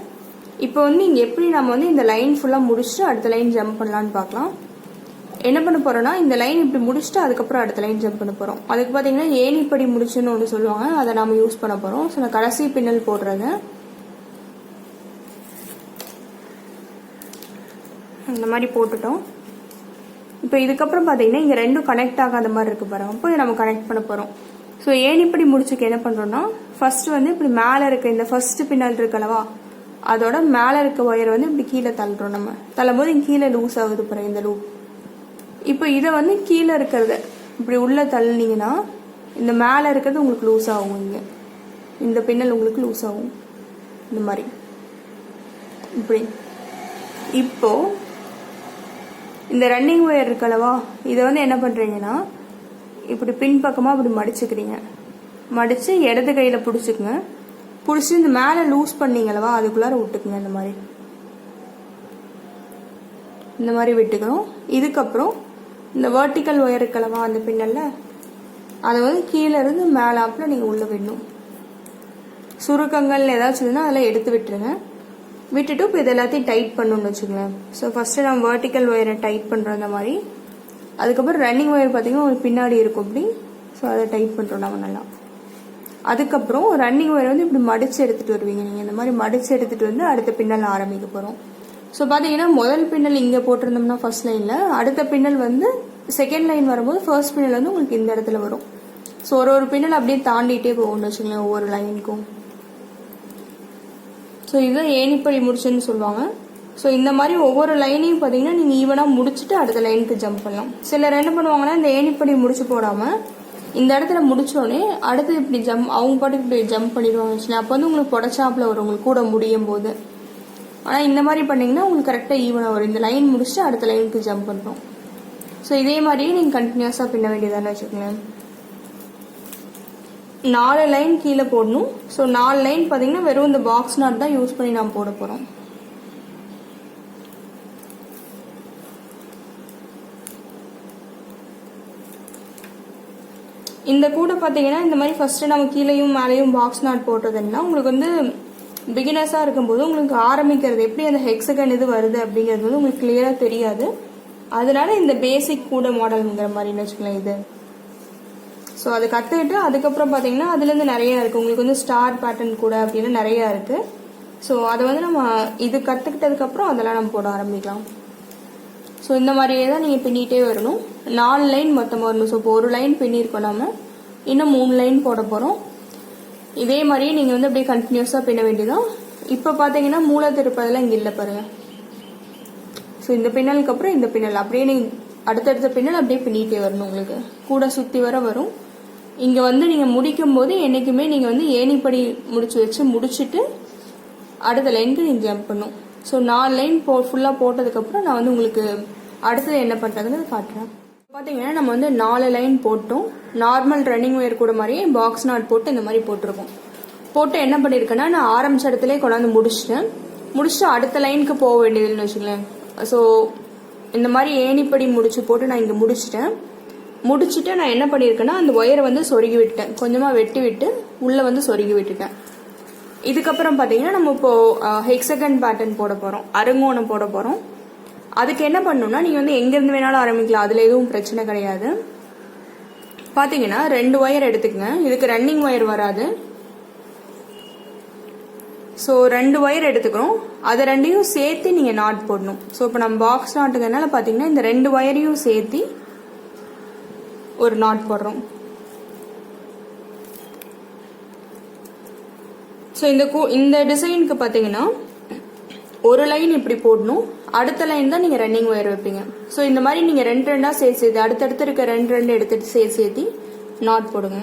இப்போ வந்து இங்கே எப்படி நம்ம வந்து இந்த லைன் ஃபுல்லாக முடிச்சுட்டு அடுத்த லைன் ஜம்ப் பண்ணலான்னு பார்க்கலாம். என்ன பண்ண போறோம்னா இந்த லைன் இப்படி முடிச்சுட்டு அதுக்கப்புறம் அடுத்த லைன் ஜம்ப் பண்ண போறோம். அதுக்கு பார்த்தீங்கன்னா ஏணிப்படி முடிச்சுன்னு ஒன்று சொல்லுவாங்க. அதை நாம யூஸ் பண்ண போறோம். ஸோ நான் கடைசி பின்னல் போடுறேங்க. இந்த மாதிரி போட்டுட்டோம். இப்போ இதுக்கப்புறம் பார்த்தீங்கன்னா இங்கே ரெண்டும் கனெக்ட் ஆகாத மாதிரி இருக்கு பாருங்க. இப்போ நம்ம கனெக்ட் பண்ண போறோம். ஸோ ஏணிப்படி முடிச்சுக்கு என்ன பண்றோம்னா ஃபர்ஸ்ட் வந்து இப்படி மேலே இருக்க இந்த ஃபர்ஸ்ட் பின்னல் இருக்கலவா அதோட மேலே இருக்க ஒயர் வந்து இப்படி கீழே தள்ளுறோம். நம்ம தள்ளும்போது கீழே லூஸ் ஆகுது பாருங்க இந்த லூப். இப்போ இதை வந்து கீழே இருக்கிறத இப்படி உள்ள தள்ளினீங்கன்னா இந்த மேலே இருக்கிறது உங்களுக்கு லூஸ் ஆகும். இங்கே இந்த பின்னல் உங்களுக்கு லூஸ் ஆகும் இந்த மாதிரி இப்படி. இப்போ இந்த ரன்னிங் ஒயர் இருக்கலவா இதை வந்து என்ன பண்றீங்கன்னா இப்படி பின்பக்கமாக இப்படி மடிச்சுக்கிறீங்க. மடிச்சு இடது கையில் பிடிச்சிக்குங்க. பிடிச்சி இந்த மேலே லூஸ் பண்ணீங்களவா அதுக்குள்ளார விட்டுக்குங்க. இந்த மாதிரி விட்டுக்கணும். இதுக்கப்புறம் இந்த வெர்டிக்கல் ஒயர் இருக்கலவா அந்த பின்னல்ல அதை வந்து கீழே இருந்து மேலாப்பில் நீங்கள் உள்ளே விடணும். சுருக்கங்கள் ஏதாச்சும் இருந்தால் அதெல்லாம் எடுத்து விட்டுருங்க. விட்டுட்டு இப்போ இது எல்லாத்தையும் டைட் பண்ணணும்னு வச்சுக்கோங்களேன். ஸோ ஃபர்ஸ்ட் நம்ம வெர்டிக்கல் ஒயரை டைட் பண்ணுறோம் இந்த மாதிரி. அதுக்கப்புறம் ரன்னிங் ஒயர் பார்த்தீங்கன்னா உங்களுக்கு பின்னாடி இருக்கும் இப்படி. ஸோ அதை டைட் பண்ணுறோம் நம்ம நல்லா. அதுக்கப்புறம் ரன்னிங் ஒயர் வந்து இப்படி மடிச்சு எடுத்துட்டு வருவீங்க. நீங்கள் இந்த மாதிரி மடிச்சு எடுத்துட்டு வந்து அடுத்த பின்னல் ஆரம்பிக்க போகிறோம். ஸோ பார்த்தீங்கன்னா முதல் பின்னல் இங்கே போட்டிருந்தோம்னா ஃபர்ஸ்ட் லைனில், அடுத்த பின்னல் வந்து செகண்ட் லைன் வரும்போது ஃபர்ஸ்ட் பின்னல் வந்து உங்களுக்கு இந்த இடத்துல வரும். ஸோ ஒரு பின்னல் அப்படியே தாண்டிட்டே போகும்னு வச்சுக்கோங்களேன் ஒவ்வொரு லைனுக்கும். ஸோ இதுதான் ஏணிப்படி முடிச்சுன்னு சொல்லுவாங்க. ஸோ இந்த மாதிரி ஒவ்வொரு லைனையும் பார்த்தீங்கன்னா நீங்கள் ஈவனாக முடிச்சுட்டு அடுத்த லைனுக்கு ஜம்ப் பண்ணலாம். சிலர் என்ன பண்ணுவாங்கன்னா இந்த ஏணிப்படி முடிச்சு போடாமல் இந்த இடத்துல முடிச்சோடனே அடுத்து இப்படி அவங்க பாட்டுக்கு இப்படி ஜம்ப் பண்ணிடுவாங்க. அப்போ வந்து உங்களுக்கு புடச்சாப்பில் வரும் உங்களுக்கு கூட முடியும் போது. ஆனால் இந்த மாதிரி பண்ணிங்கன்னா உங்களுக்கு கரெக்டாக ஈவனாக வரும். இந்த லைன் முடிச்சுட்டு அடுத்த லைனுக்கு ஜம்ப் பண்ணுறோம். ஸோ இதே மாதிரியே நீங்கள் கண்டினியூஸாக பின்ன வேண்டியதானே வச்சுக்கோங்களேன். 4 லைன் கீழே போடணும். ஸோ 4 லைன் பார்த்தீங்கன்னா வெறும் இந்த பாக்ஸ் நாட் தான் யூஸ் பண்ணி நாம் போட போகிறோம். இந்த கூட பார்த்தீங்கன்னா இந்த மாதிரி ஃபர்ஸ்ட் நம்ம கீழேயும் மேலேயும் பாக்ஸ் நாட் போட்டதுன்னா உங்களுக்கு வந்து பிகினர்ஸாக இருக்கும்போது உங்களுக்கு ஆரம்பிக்கிறது எப்படி அந்த ஹெக்ஸகன் இது வருது அப்படிங்கிறது வந்து உங்களுக்கு கிளியராக தெரியாது. அதனால இந்த பேசிக் கூட மாடல்ங்கிற மாதிரின்னு வச்சுக்கலாம் இது. ஸோ அதை கற்றுக்கிட்டு அதுக்கப்புறம் பார்த்தீங்கன்னா அதுலேருந்து நிறையா இருக்குது. உங்களுக்கு வந்து ஸ்டார் பேட்டர்ன் கூட அப்படின்னு நிறையா இருக்குது. ஸோ அதை வந்து நம்ம இது கற்றுக்கிட்டதுக்கப்புறம் அதெல்லாம் நம்ம போட ஆரம்பிக்கலாம். ஸோ இந்த மாதிரியே தான் நீங்கள் பின்னிட்டே வரணும். 4 லைன் மொத்தமாக வரணும். ஸோ இப்போ ஒரு லைன் பின்னிருக்கோம் நம்ம, இன்னும் 3 லைன் போட போகிறோம். இதே மாதிரியே நீங்கள் வந்து அப்படியே கண்டினியூஸாக பின்ன வேண்டியதான். இப்போ பார்த்தீங்கன்னா மூளை திருப்பதெல்லாம் இங்கே இல்லை பாருங்க. ஸோ இந்த பின்னலுக்கு அப்புறம் இந்த பின்னல் அப்படியே நீங்கள் அடுத்தடுத்த பின்னல் அப்படியே பின்னிட்டே வரணும். உங்களுக்கு கூட சுற்றி வர வரும். இங்கே வந்து நீங்கள் முடிக்கும் போது என்றைக்குமே நீங்கள் வந்து ஏணிப்படி முடிச்சுட்டு அடுத்த லைனுக்கு நீங்கள் ஜம்ப் பண்ணும். ஸோ 4 லைன் ஃபுல்லாக போட்டதுக்கப்புறம் நான் வந்து உங்களுக்கு அடுத்தது என்ன பண்ணுறதுன்னு காட்டுறேன். பார்த்தீங்கன்னா நம்ம வந்து 4 லைன் போட்டோம். நார்மல் ரன்னிங் ஒயர் கூட மாதிரியே பாக்ஸ் நாட் போட்டு இந்த மாதிரி போட்டிருக்கோம். போட்டு என்ன பண்ணியிருக்கேன்னா நான் ஆரம்பிச்ச இடத்துல கொண்டாந்து முடிச்சுட்டு அடுத்த லைனுக்கு போக வேண்டியதுன்னு வச்சுக்கலேன். ஸோ இந்த மாதிரி ஏணிப்படி முடிச்சு போட்டு நான் இங்கே முடிச்சுட்டு நான் என்ன பண்ணியிருக்கேன்னா அந்த ஒயரை வந்து சொருகி விட்டேன். கொஞ்சமாக வெட்டி விட்டு உள்ளே வந்து சொருகி விட்டுட்டேன். இதுக்கப்புறம் பார்த்தீங்கன்னா நம்ம இப்போ ஹெக்ஸகன் பேட்டர்ன் போட போகிறோம், அருங்கோணம் போட போகிறோம். அதுக்கு என்ன பண்ணணும்னா நீங்கள் வந்து எங்கேருந்து வேணாலும் ஆரம்பிக்கலாம், அதில் எதுவும் பிரச்சனை கிடையாது. பார்த்தீங்கன்னா 2 ஒயர் எடுத்துக்கங்க. இதுக்கு ரன்னிங் ஒயர் வராது. ஸோ 2 ஒயர் எடுத்துக்கிறோம். அதை 2ஐயும் சேர்த்து நீங்கள் நாட் போடணும். ஸோ இப்போ நம்ம பாக்ஸ் நாட்டுக்கிறதுனால பார்த்தீங்கன்னா இந்த 2 ஒயரையும் சேர்த்து ஒரு நாட் போடுறோம். ஸோ இந்த டிசைனுக்கு பார்த்தீங்கன்னா ஒரு லைன் இப்படி போடணும், அடுத்த லைன் தான் நீங்கள் ரன்னிங் ஒயர் வைப்பீங்க. ஸோ இந்த மாதிரி நீங்கள் 2 சேர்த்து அடுத்தடுத்து இருக்க 2 எடுத்துட்டு சேர்த்து நாட் போடுங்க.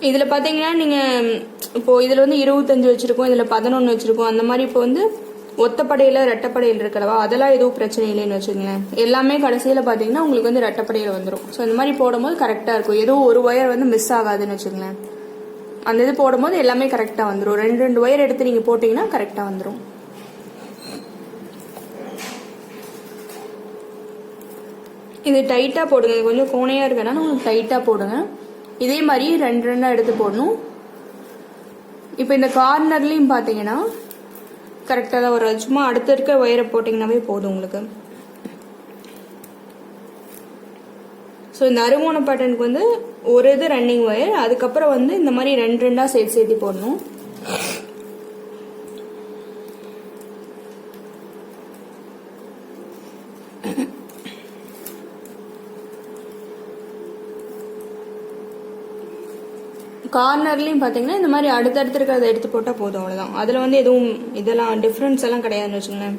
இதில் பார்த்தீங்கன்னா நீங்கள் இப்போ இதில் வந்து 25 வச்சிருக்கோம், இதில் 11 வச்சிருக்கோம். அந்த மாதிரி இப்போ வந்து ஒத்தப்படையில் ரெட்டப்படையில் இருக்கிறவா அதெல்லாம் எதுவும் பிரச்சனை இல்லைன்னு வச்சுக்கோங்களேன். எல்லாமே கடைசியில் பார்த்தீங்கன்னா உங்களுக்கு வந்து ரெட்டப்படையில் வந்துடும். ஸோ இந்த மாதிரி போடும்போது கரெக்டாக இருக்கும். ஏதோ ஒரு ஒயர் வந்து மிஸ் ஆகாதுன்னு வச்சுக்கோங்களேன். அந்த இது போடும்போது எல்லாமே கரெக்டாக வந்துடும். 2 ஒயர் எடுத்து நீங்கள் போட்டிங்கன்னா கரெக்டாக வந்துடும். இது டைட்டாக போடுங்க. கொஞ்சம் கோணையாக இருக்கனால உங்களுக்கு டைட்டாக போடுங்க. இதே மாதிரி 2 எடுத்து போடணும். இப்போ இந்த கார்னர்லையும் பார்த்தீங்கன்னா கரெக்டாக தான் வரும். சும்மா அடுத்த இருக்க ஒயரை போட்டிங்கன்னாவே போதும் உங்களுக்கு. ஸோ இந்த அருங்கோண பேட்டர்னுக்கு வந்து ஒரு இது ரன்னிங் ஒயர், அதுக்கப்புறம் வந்து இந்த மாதிரி 2 சேர்த்து போடணும். கார்னர்லையும் பார்த்தீங்கன்னா இந்த மாதிரி அடுத்தடுத்து இருக்கிறத எடுத்து போட்டால் போதும், அவ்வளோதான். அதில் வந்து எதுவும் இதெல்லாம் டிஃப்ரென்ஸ் எல்லாம் கிடையாதுன்னு வச்சுக்கோங்களேன்.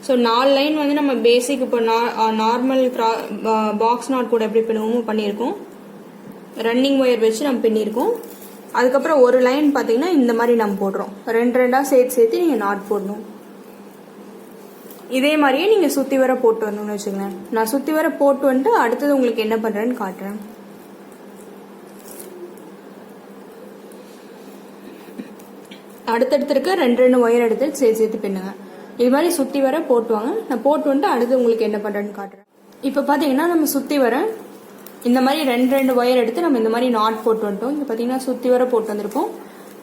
ஸோ 4 லைன் வந்து நம்ம பேசிக் இப்போ நார்மல் பாக்ஸ் நாட் கூட எப்படி பண்ணுவோமோ பண்ணியிருக்கோம். ரன்னிங் ஒயர் வச்சு நம்ம பின்னிருக்கோம். அதுக்கப்புறம் ஒரு லைன் பார்த்தீங்கன்னா இந்த மாதிரி நம்ம போடுறோம். 2 சேர்த்து நீங்கள் நாட் போடணும். இதே மாதிரியே நீங்கள் சுற்றி வர போட்டு வரணும்னு வச்சுக்கோங்களேன். நான் சுற்றி வர போட்டு வந்துட்டு அடுத்தது உங்களுக்கு என்ன பண்ணுறேன்னு காட்டுறேன். அடுத்தடுத்து இருக்க 2 ஒயர் எடுத்து சேர்த்து பின்னுங்க. இது மாதிரி சுற்றி வர போட்டுவாங்க. நான் போட்டு வந்துட்டு அடுத்து உங்களுக்கு என்ன பண்ணுறேன்னு காட்டுறேன். இப்போ பார்த்தீங்கன்னா நம்ம சுற்றி வர இந்த மாதிரி 2 ஒயர் எடுத்து நம்ம இந்த மாதிரி நாட் போட்டு வந்துட்டோம். இங்கே பார்த்தீங்கன்னா சுற்றி வர போட்டு வந்திருப்போம்.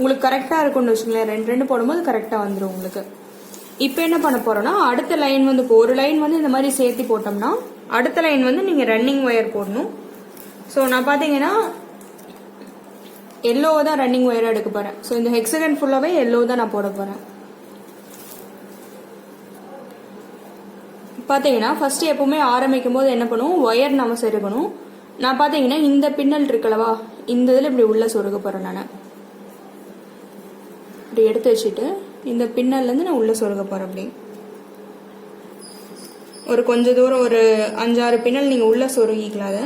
உங்களுக்கு கரெக்டாக இருக்கும்னு வச்சுக்கோங்களேன். 2 போடும்போது கரெக்டாக வந்துடும் உங்களுக்கு. இப்போ என்ன பண்ண போறோம்னா அடுத்த லைன் வந்து இப்போ ஒரு லைன் வந்து இந்த மாதிரி சேர்த்து போட்டோம்னா அடுத்த லைன் வந்து நீங்கள் ரன்னிங் ஒயர் போடணும். ஸோ நான் பார்த்தீங்கன்னா எல்லோ தான் ரன்னிங் ஒயராக எடுக்க போகிறேன். ஸோ இந்த ஹெக்ஸகன் ஃபுல்லாகவே எல்லோ தான் நான் போட போகிறேன். பார்த்தீங்கன்னா ஃபர்ஸ்ட் எப்பவுமே ஆரம்பிக்கும் போது என்ன பண்ணுவோம், ஒயர் நம்ம செருகணும். நான் பார்த்தீங்கன்னா இந்த பின்னல் இருக்குல்லவா, இந்த இதில் இப்படி உள்ள சொருக போகிறேன். நான் இப்படி எடுத்து வச்சுட்டு இந்த பின்னல்லேருந்து நான் உள்ள சொருக போகிறேன். அப்படி ஒரு கொஞ்ச தூரம் ஒரு 5-6 பின்னல் நீங்கள் உள்ள சொருகிக்கலாம். அதை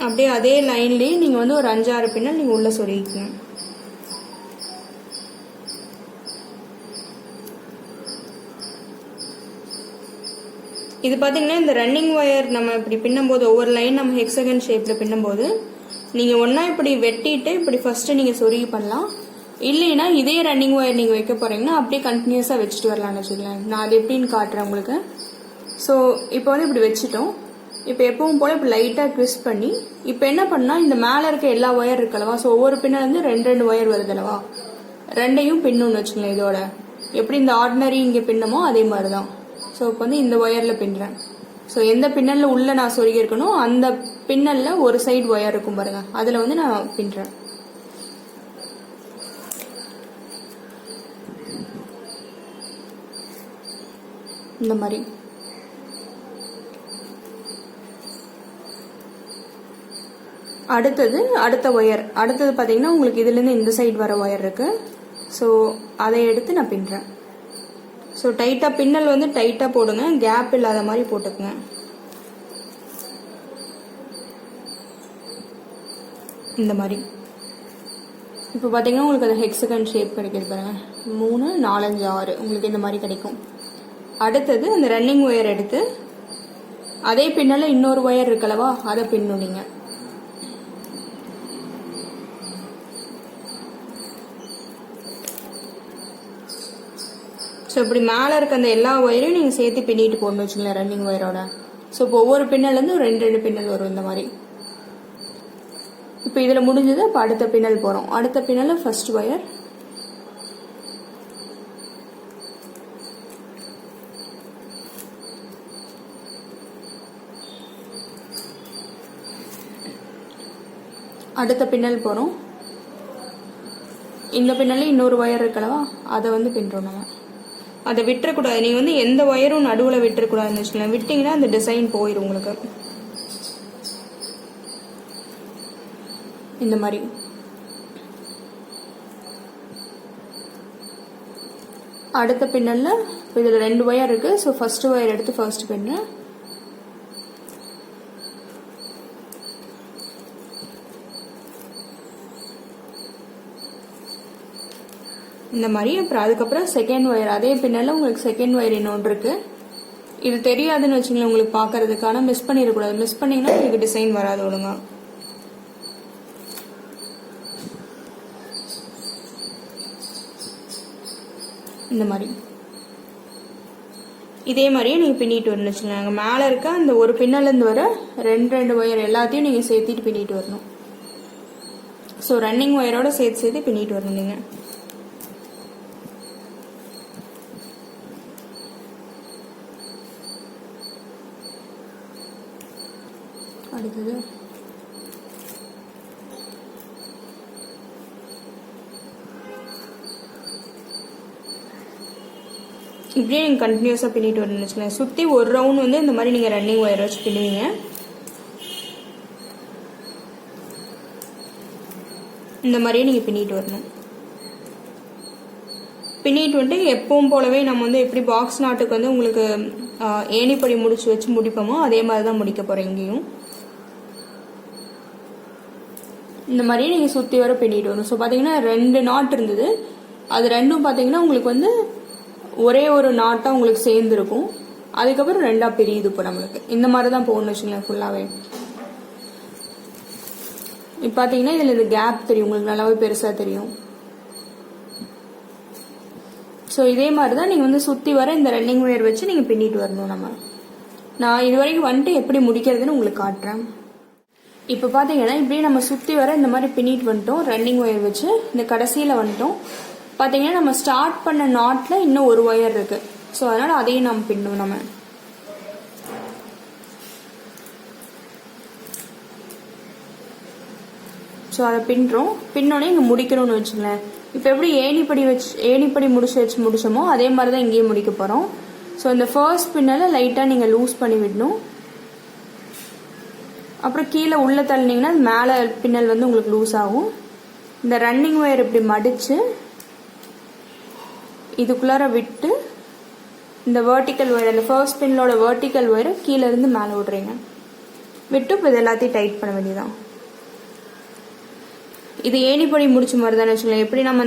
அப்படியே அதே லைன்லேயே நீங்கள் வந்து ஒரு 5-6 பின்னல் நீங்கள் உள்ள சொருகிக்கணும். இது பார்த்தீங்கன்னா இந்த ரன்னிங் ஒயர் நம்ம இப்படி பின்னும்போது ஒவ்வொரு லைன் நம்ம ஹெக்ஸகன் ஷேப்பில் பின்னும்போது நீங்கள் ஒன்றா இப்படி வெட்டிட்டு இப்படி ஃபஸ்ட்டு நீங்கள் சொருகி பண்ணலாம். இல்லைன்னா இதே ரன்னிங் ஒயர் நீங்கள் வைக்க போகிறீங்கன்னா அப்படியே கண்டினியூஸாக வச்சுட்டு வரலாம்னு வச்சுக்கலாம். நான் அது எப்படின்னு காட்டுறேன் உங்களுக்கு. ஸோ இப்போ வந்து இப்படி வச்சுட்டோம். இப்போ எப்பவும் போல் இப்படி லைட்டாக ட்விஸ்ட் பண்ணி இப்போ என்ன பண்ணால் இந்த மேலே இருக்க எல்லா ஒயர் இருக்கலவா, ஸோ ஒவ்வொரு பின்னால் வந்து 2 ஒயர் வருதுல்லவா, 2ஐயும் பின்னுன்னு வச்சுக்கலாம். இதோட எப்படி இந்த ஆர்டினரி இங்கே பின்னமோ அதே மாதிரி தான். ஸோ இப்போ வந்து இந்த ஒயரில் பின்னுறேன். ஸோ எந்த பின்னலில் உள்ளே நான் சொருகி இருக்கணும் அந்த பின்னலில் ஒரு சைடு ஒயர் இருக்கும் பாருங்க, அதில் வந்து நான் பின்னுறேன். இந்த மாதிரி அடுத்த ஒயர் பார்த்தீங்கன்னா உங்களுக்கு இதுலேருந்து இந்த சைடு வர ஒயர் இருக்கு. ஸோ அதை எடுத்து நான் பின்னுறேன். ஸோ டைட்டாக பின்னல் வந்து டைட்டாக போடுங்க, கேப் இல்லாத மாதிரி போட்டுக்குங்க. இந்த மாதிரி இப்போ பார்த்தீங்கன்னா உங்களுக்கு அது ஹெக்ஸகன் ஷேப் கிடைக்கிது பாருங்க. 3, 4, 5, 6 உங்களுக்கு இந்த மாதிரி கிடைக்கும். அடுத்தது அந்த ரன்னிங் ஒயர் எடுத்து அதே பின்னல இன்னொரு ஒயர் இருக்கலவா, அதை பின்னும் நீங்கள். ஸோ இப்படி மேலே இருக்க அந்த எல்லா ஒயரையும் நீங்கள் சேர்த்து பின்னிட்டு போடணும் வச்சுங்களேன் ரன்னிங் ஒயரோட. ஸோ இப்போ ஒவ்வொரு பின்னல்லேருந்து 2 பின்னல் வரும் இந்த மாதிரி. இப்போ இதில் முடிஞ்சது. இப்போ அடுத்த பின்னல் போகிறோம். அடுத்த பின்னல் ஃபர்ஸ்ட் ஒயர், அடுத்த பின்னல் போகிறோம். இந்த பின்னல்ல இன்னொரு ஒயர் இருக்கலவா, அதை வந்து பின்னுறோம் நம்ம. அதை விட்டுறக்கூடாது. நீங்கள் வந்து எந்த ஒயரும் நடுவில் விட்டுறக்கூடாதுன்னு வச்சுக்கலாம். விட்டிங்கன்னா அந்த டிசைன் போயிடும் உங்களுக்கு. இந்த மாதிரி அடுத்த பின்னல்ல இதில் 2 ஒயர் இருக்கு. ஸோ ஃபர்ஸ்ட் ஒயர் எடுத்து ஃபர்ஸ்ட் பின்னுறேன். இந்த மாதிரி. அப்புறம் அதுக்கப்புறம் செகண்ட் ஒயர் அதே பின்னல்ல உங்களுக்கு செகண்ட் ஒயர் இன்னொன்று இருக்கு. இது தெரியாதுன்னு வச்சுங்களேன் உங்களுக்கு பார்க்கறதுக்கான. மிஸ் பண்ணிடக்கூடாது. மிஸ் பண்ணீங்கன்னா உங்களுக்கு டிசைன் வராது ஒழுங்கா. இந்த மாதிரி இதே மாதிரியே நீங்கள் பின்னிட்டு வரணும் வச்சுக்கோங்க. மேலே இருக்க அந்த ஒரு பின்னலேருந்து வர 2 ஒயர் எல்லாத்தையும் நீங்கள் சேர்த்திட்டு பின்னிட்டு வரணும். ஸோ ரன்னிங் ஒயரோட சேர்த்து பின்னிட்டு வரணும் நீங்கள். அடுத்தது இப்படியே நீங்கள் கண்டினியூஸாக பின்னிட்டு வரணும்னு வச்சுக்கலாம். சுற்றி ஒரு ரவுண்ட் வந்து இந்த மாதிரி நீங்கள் ரன்னிங் ஒயர் வச்சு பின்னுவீங்க. இந்த மாதிரியே நீங்கள் பின்னிட்டு வரணும். பின்னிட்டு வந்துட்டு எப்பவும் போலவே நம்ம வந்து எப்படி பாக்ஸ் நாட்டுக்கு வந்து உங்களுக்கு ஏணிப்படி முடிச்சு வச்சு முடிப்போமோ அதே மாதிரி தான் முடிக்க போகிறோம் இங்கேயும். இந்த மாதிரியே நீங்கள் சுற்றி வர பின்னிட்டு வரணும். ஸோ பார்த்தீங்கன்னா 2 நாட் இருந்தது. அது ரெண்டும் பார்த்தீங்கன்னா உங்களுக்கு வந்து ஒரே ஒரு நாட்டாக உங்களுக்கு சேர்ந்துருக்கும். அதுக்கப்புறம் 2ஆ பிரியுது. இப்போ நம்மளுக்கு இந்த மாதிரி தான் போகணும்னு வச்சுங்களேன் ஃபுல்லாகவே. இப்போ பார்த்தீங்கன்னா இதில் இந்த கேப் தெரியும் உங்களுக்கு, நல்லாவே பெருசாக தெரியும். ஸோ இதே மாதிரி தான் நீங்கள் வந்து சுற்றி வர இந்த ரன்னிங் ஒயர் வச்சு நீங்கள் பின்னிட்டு வரணும். நான் இது வரைக்கும் வந்துட்டு எப்படி முடிக்கிறதுன்னு உங்களுக்கு காட்டுறேன். இப்போ பார்த்தீங்கன்னா இப்படியே நம்ம சுற்றி வர இந்த மாதிரி பின்னிட்டு வந்துட்டோம் ரன்னிங் ஒயர் வச்சு. இந்த கடைசியில் வந்துட்டோம். பார்த்தீங்கன்னா நம்ம ஸ்டார்ட் பண்ண நாட்டில் இன்னும் ஒரு ஒயர் இருக்கு. ஸோ அதனால் அதையும் நம்ம பின்னுவோம். நம்ம ஸோ அதை பின்னுறோம். பின்னோடனே இங்கே முடிக்கணும்னு வச்சுங்களேன். இப்போ எப்படி ஏணிப்படி முடிச்சோமோ அதே மாதிரி தான் இங்கேயும் முடிக்க போகிறோம். ஸோ இந்த ஃபர்ஸ்ட் பின்னலை லைட்டாக நீங்கள் லூஸ் பண்ணி விடணும். அப்புறம் கீழே உள்ள தள்ளினீங்கன்னா மேலே பின்னல் வந்து உங்களுக்கு லூஸ் ஆகும். இந்த ரன்னிங் ஒயர் இப்படி மடித்து இதுக்குள்ளார விட்டு இந்த வெர்டிக்கல் ஒயர், அந்த ஃபர்ஸ்ட் பின்னலோட வெர்டிக்கல் ஒயரை கீழே இருந்து மேலே விடுறீங்க. விட்டு இப்போ இது எல்லாத்தையும் டைட் பண்ண வேண்டியதான். இது ஏணிப்படி முடிச்ச மாதிரி தானே வச்சுக்கலாம். எப்படி நம்ம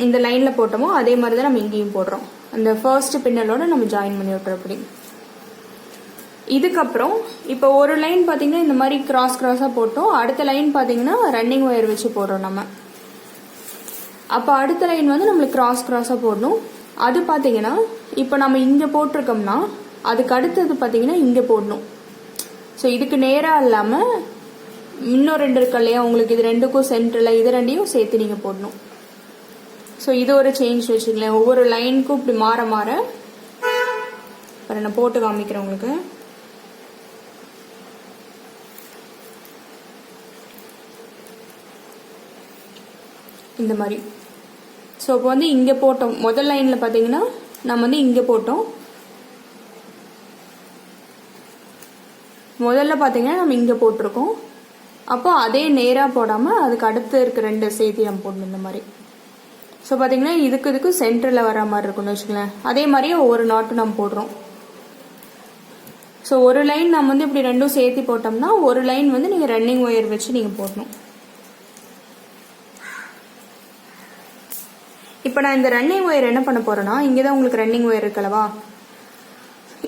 இந்த லைனில் போட்டோமோ அதே மாதிரி தான் நம்ம இங்கேயும் போடுறோம். அந்த ஃபர்ஸ்ட் பின்னலோட நம்ம ஜாயின் பண்ணி விட்டுறோம். அப்படி இதுக்கப்புறம் இப்போ ஒரு லைன் பார்த்தீங்கன்னா இந்த மாதிரி கிராஸாக போட்டோம். அடுத்த லைன் பார்த்தீங்கன்னா ரன்னிங் ஒயர் வச்சு போடுறோம் நம்ம. அப்போ அடுத்த லைன் வந்து நம்மளுக்கு கிராஸாக போடணும். அது பார்த்தீங்கன்னா இப்போ நம்ம இங்கே போட்டிருக்கோம்னா அதுக்கு அடுத்தது பார்த்தீங்கன்னா இங்கே போடணும். ஸோ இதுக்கு நேராக இல்லாமல் இன்னும் 2 இருக்கு இல்லையா உங்களுக்கு, இது 2க்கும் சென்டரில் இது 2ஐயும் சேர்த்து நீங்கள் போடணும். ஸோ இது ஒரு சேஞ்ச் வச்சுக்கலாம். ஒவ்வொரு லைனுக்கும் இப்படி மாற மாற நான் போட்டு காமிக்கிறேன் உங்களுக்கு. இந்த மாதிரி. ஸோ இப்போ வந்து இங்கே போட்டோம். முதல் லைனில் பார்த்தீங்கன்னா நம்ம வந்து இங்கே போட்டோம். முதல்ல பார்த்தீங்கன்னா நம்ம இங்கே போட்டிருக்கோம். அப்போ அதே நேராக போடாமல் அதுக்கு அடுத்து இருக்க 2 சேர்த்து நம்ம போடணும் இந்த மாதிரி. ஸோ பார்த்தீங்கன்னா இதுக்கு சென்டரில் வர மாதிரி இருக்கும்னு வச்சுக்கலாம். அதே மாதிரியே ஒவ்வொரு நாட்டும் நம்ம போடுறோம். ஸோ ஒரு லைன் நம்ம வந்து இப்படி 2ம் சேர்த்து போட்டோம்னா ஒரு லைன் வந்து நீங்கள் ரன்னிங் ஒயர் வச்சு நீங்கள் போடணும். இப்போ நான் இந்த ரன்னிங் ஒயர் என்ன பண்ண போறேன்னா, இங்கே தான் உங்களுக்கு ரன்னிங் ஒயர் இருக்கலவா,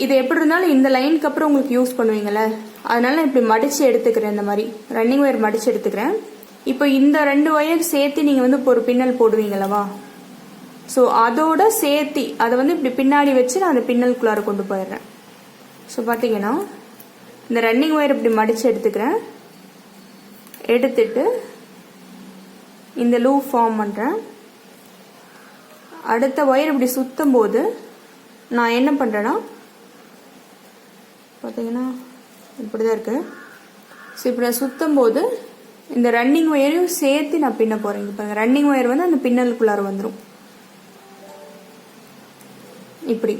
இது எப்படி இருந்தாலும் இந்த லைனுக்கு அப்புறம் உங்களுக்கு யூஸ் பண்ணுவீங்கல்ல, அதனால நான் இப்படி மடிச்சு எடுத்துக்கிறேன். இந்த மாதிரி ரன்னிங் ஒயர் மடிச்சு எடுத்துக்கிறேன். இப்போ இந்த 2 ஒயர் சேர்த்து நீங்கள் வந்து இப்போ ஒரு பின்னல் போடுவீங்களவா, ஸோ அதோட சேர்த்தி அதை வந்து இப்படி பின்னாடி வச்சு நான் அந்த பின்னலுக்குள்ளார கொண்டு போயிடுறேன். ஸோ பார்த்தீங்கன்னா இந்த ரன்னிங் ஒயர் இப்படி மடிச்சு எடுத்துக்கிறேன். எடுத்துட்டு இந்த லூப் ஃபார்ம் பண்ணுறேன். அடுத்த ஒயர் இப்படி சுத்தும் போது நான் என்ன பண்ணுறேன்னா, பார்த்தீங்கன்னா இப்படிதான் இருக்கு. ஸோ இப்படி நான் சுத்தும் போது இந்த ரன்னிங் ஒயரையும் சேர்த்து நான் பின்ன போறேன். இப்போ ரன்னிங் ஒயர் வந்து அந்த பின்னலுக்குள்ளார வந்துடும் இப்படி.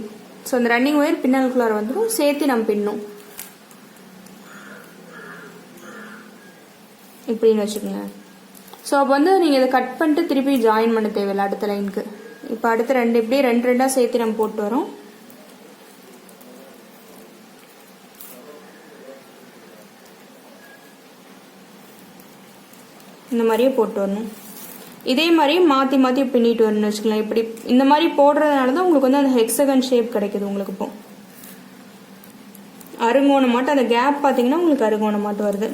ஸோ அந்த ரன்னிங் ஒயர் பின்னலுக்குள்ளார வந்துடும், சேர்த்து நம்ம பின்னும் இப்படின்னு வச்சுக்கோங்க. ஸோ அப்போ வந்து நீங்கள் இதை கட் பண்ணிட்டு திருப்பி ஜாயின் பண்ண தேவையில்லை அடுத்த லைனுக்கு. இப்போ அடுத்த 2 இப்படியே 2 சேர்த்து நம்ம போட்டு வரோம். இந்த மாதிரியே போட்டு வரணும். இதே மாதிரி மாற்றி மாற்றி பின்னிட்டு வரணும்னு வச்சுக்கலாம். இப்படி இந்த மாதிரி போடுறதுனால தான் உங்களுக்கு வந்து அந்த ஹெக்ஸகன் ஷேப் கிடைக்குது உங்களுக்கு. இப்போ அருங்கோணமாட்டம் அந்த கேப் பார்த்தீங்கன்னா உங்களுக்கு அருங்கோணமாட்டம் வருது.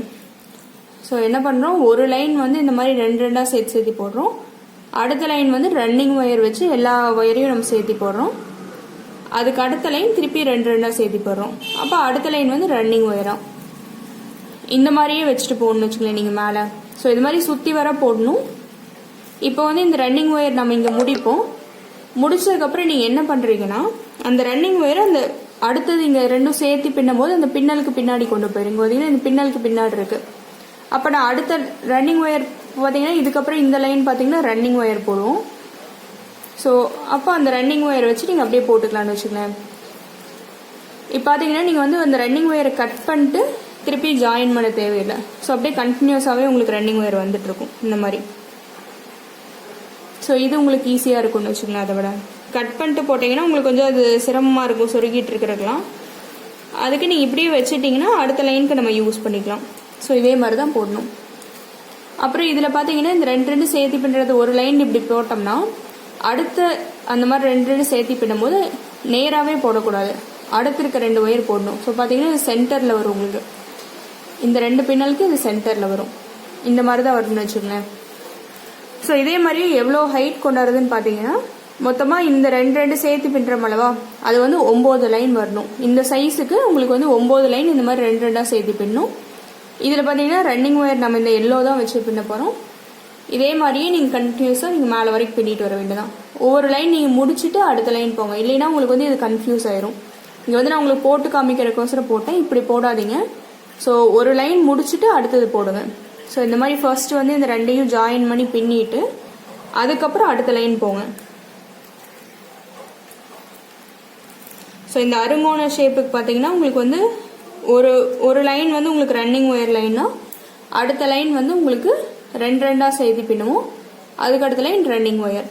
ஸோ என்ன பண்ணுறோம், ஒரு லைன் வந்து இந்த மாதிரி 2 சேர்த்து போடுறோம். அடுத்த லைன் வந்து ரன்னிங் ஒயர் வச்சு எல்லா ஒயரையும் நம்ம சேர்த்து போடுறோம். அதுக்கு அடுத்த லைன் திருப்பி 2 சேர்த்து போடுறோம். அப்போ அடுத்த லைன் வந்து ரன்னிங் ஒயரா இந்த மாதிரியே வச்சுட்டு போடணும்னு வச்சுக்கலாம் நீங்கள் மேலே. ஸோ இது மாதிரி சுற்றி வர போடணும். இப்போ வந்து இந்த ரன்னிங் ஒயர் நம்ம இங்கே முடிப்போம். முடிச்சதுக்கப்புறம் நீங்கள் என்ன பண்ணுறீங்கன்னா, அந்த ரன்னிங் ஒயரை அந்த அடுத்தது இங்கே 2 சேர்த்து பின்னும் போது அந்த பின்னலுக்கு பின்னாடி கொண்டு போயிருங்க. பார்த்தீங்கன்னா இந்த பின்னலுக்கு பின்னாடி இருக்கு. அப்போ நான் அடுத்த ரன்னிங் ஒயர் பார்த்தீங்கன்னா இதுக்கப்புறம் இந்த லைன் பார்த்தீங்கன்னா ரன்னிங் ஒயர் போடுவோம். ஸோ அப்போ அந்த ரன்னிங் ஒயர் வச்சு நீங்கள் அப்படியே போட்டுக்கலான்னு வச்சுக்கலாம். இப்போ பார்த்தீங்கன்னா நீங்கள் வந்து அந்த ரன்னிங் ஒயரை கட் பண்ணிட்டு திருப்பி ஜாயின் பண்ண தேவையில்லை. ஸோ அப்படியே கண்டினியூஸாகவே உங்களுக்கு ரன்னிங் ஒயர் வந்துட்டு இருக்கும் இந்த மாதிரி. ஸோ இது உங்களுக்கு ஈஸியாக இருக்கும்னு வச்சுக்கலாம். அதை விட கட் பண்ணிட்டு போட்டிங்கன்னா உங்களுக்கு கொஞ்சம் அது சிரமமாக இருக்கும், சொருகிட்டு இருக்கிறதுலாம். அதுக்கு நீங்கள் இப்படியே வச்சுட்டிங்கன்னா அடுத்த லைனுக்கு நம்ம யூஸ் பண்ணிக்கலாம். ஸோ இதே மாதிரி தான் போடணும். அப்புறம் இதில் பார்த்தீங்கன்னா இந்த 2 சேர்த்து பின்னுறது ஒரு லைன் இப்படி போட்டோம்னா அடுத்த அந்த மாதிரி 2 சேர்த்து பின்னும் போது நேராகவே போடக்கூடாது, அடுத்து இருக்க 2 ஒயர் போடணும். ஸோ பார்த்தீங்கன்னா இது சென்டரில் வரும் உங்களுக்கு. இந்த 2 பின்னலுக்கு இது சென்டரில் வரும். இந்த மாதிரி தான் வரும்னு வச்சுக்கோங்களேன். ஸோ இதே மாதிரி எவ்வளோ ஹைட் கொண்டாடுறதுன்னு பார்த்தீங்கன்னா, மொத்தமாக இந்த 2 சேர்த்து பின்னுறோம் அல்லவா, அது வந்து 9 லைன் வரணும். இந்த சைஸுக்கு உங்களுக்கு வந்து 9 லைன் இந்த மாதிரி 2 சேர்த்து பின்னும். இதில் பார்த்தீங்கன்னா ரன்னிங் ஒயர் நம்ம இந்த எல்லோ தான் வச்சு பின்ன போகிறோம். இதே மாதிரியே நீங்கள் கண்டினியூஸாக நீங்கள் மேலே வரைக்கும் பின்னிட்டு வர வேண்டியதான். ஒவ்வொரு லைன் நீங்கள் முடிச்சுட்டு அடுத்த லைன் போங்க, இல்லைன்னா உங்களுக்கு வந்து இது கன்ஃபியூஸ் ஆயிரும். இங்கே வந்து நான் உங்களுக்கு போட்டு காமிக்கிறதுக்கோசரம் போட்டேன், இப்படி போடாதீங்க. ஸோ ஒரு லைன் முடிச்சுட்டு அடுத்தது போடுங்க. ஸோ இந்த மாதிரி ஃபர்ஸ்ட் வந்து இந்த ரெண்டையும் ஜாயின் பண்ணி பின்னிட்டு அதுக்கப்புறம் அடுத்த லைன் போங்க. ஸோ இந்த அருங்கோண ஷேப்புக்கு பார்த்தீங்கன்னா உங்களுக்கு வந்து ஒரு லைன் வந்து உங்களுக்கு ரன்னிங் ஒயர் லைன்னா அடுத்த லைன் வந்து உங்களுக்கு ரெண்டாக சேர்த்து பின்னுவோம். அதுக்கு அடுத்த லைன் ரன்னிங் ஒயர்,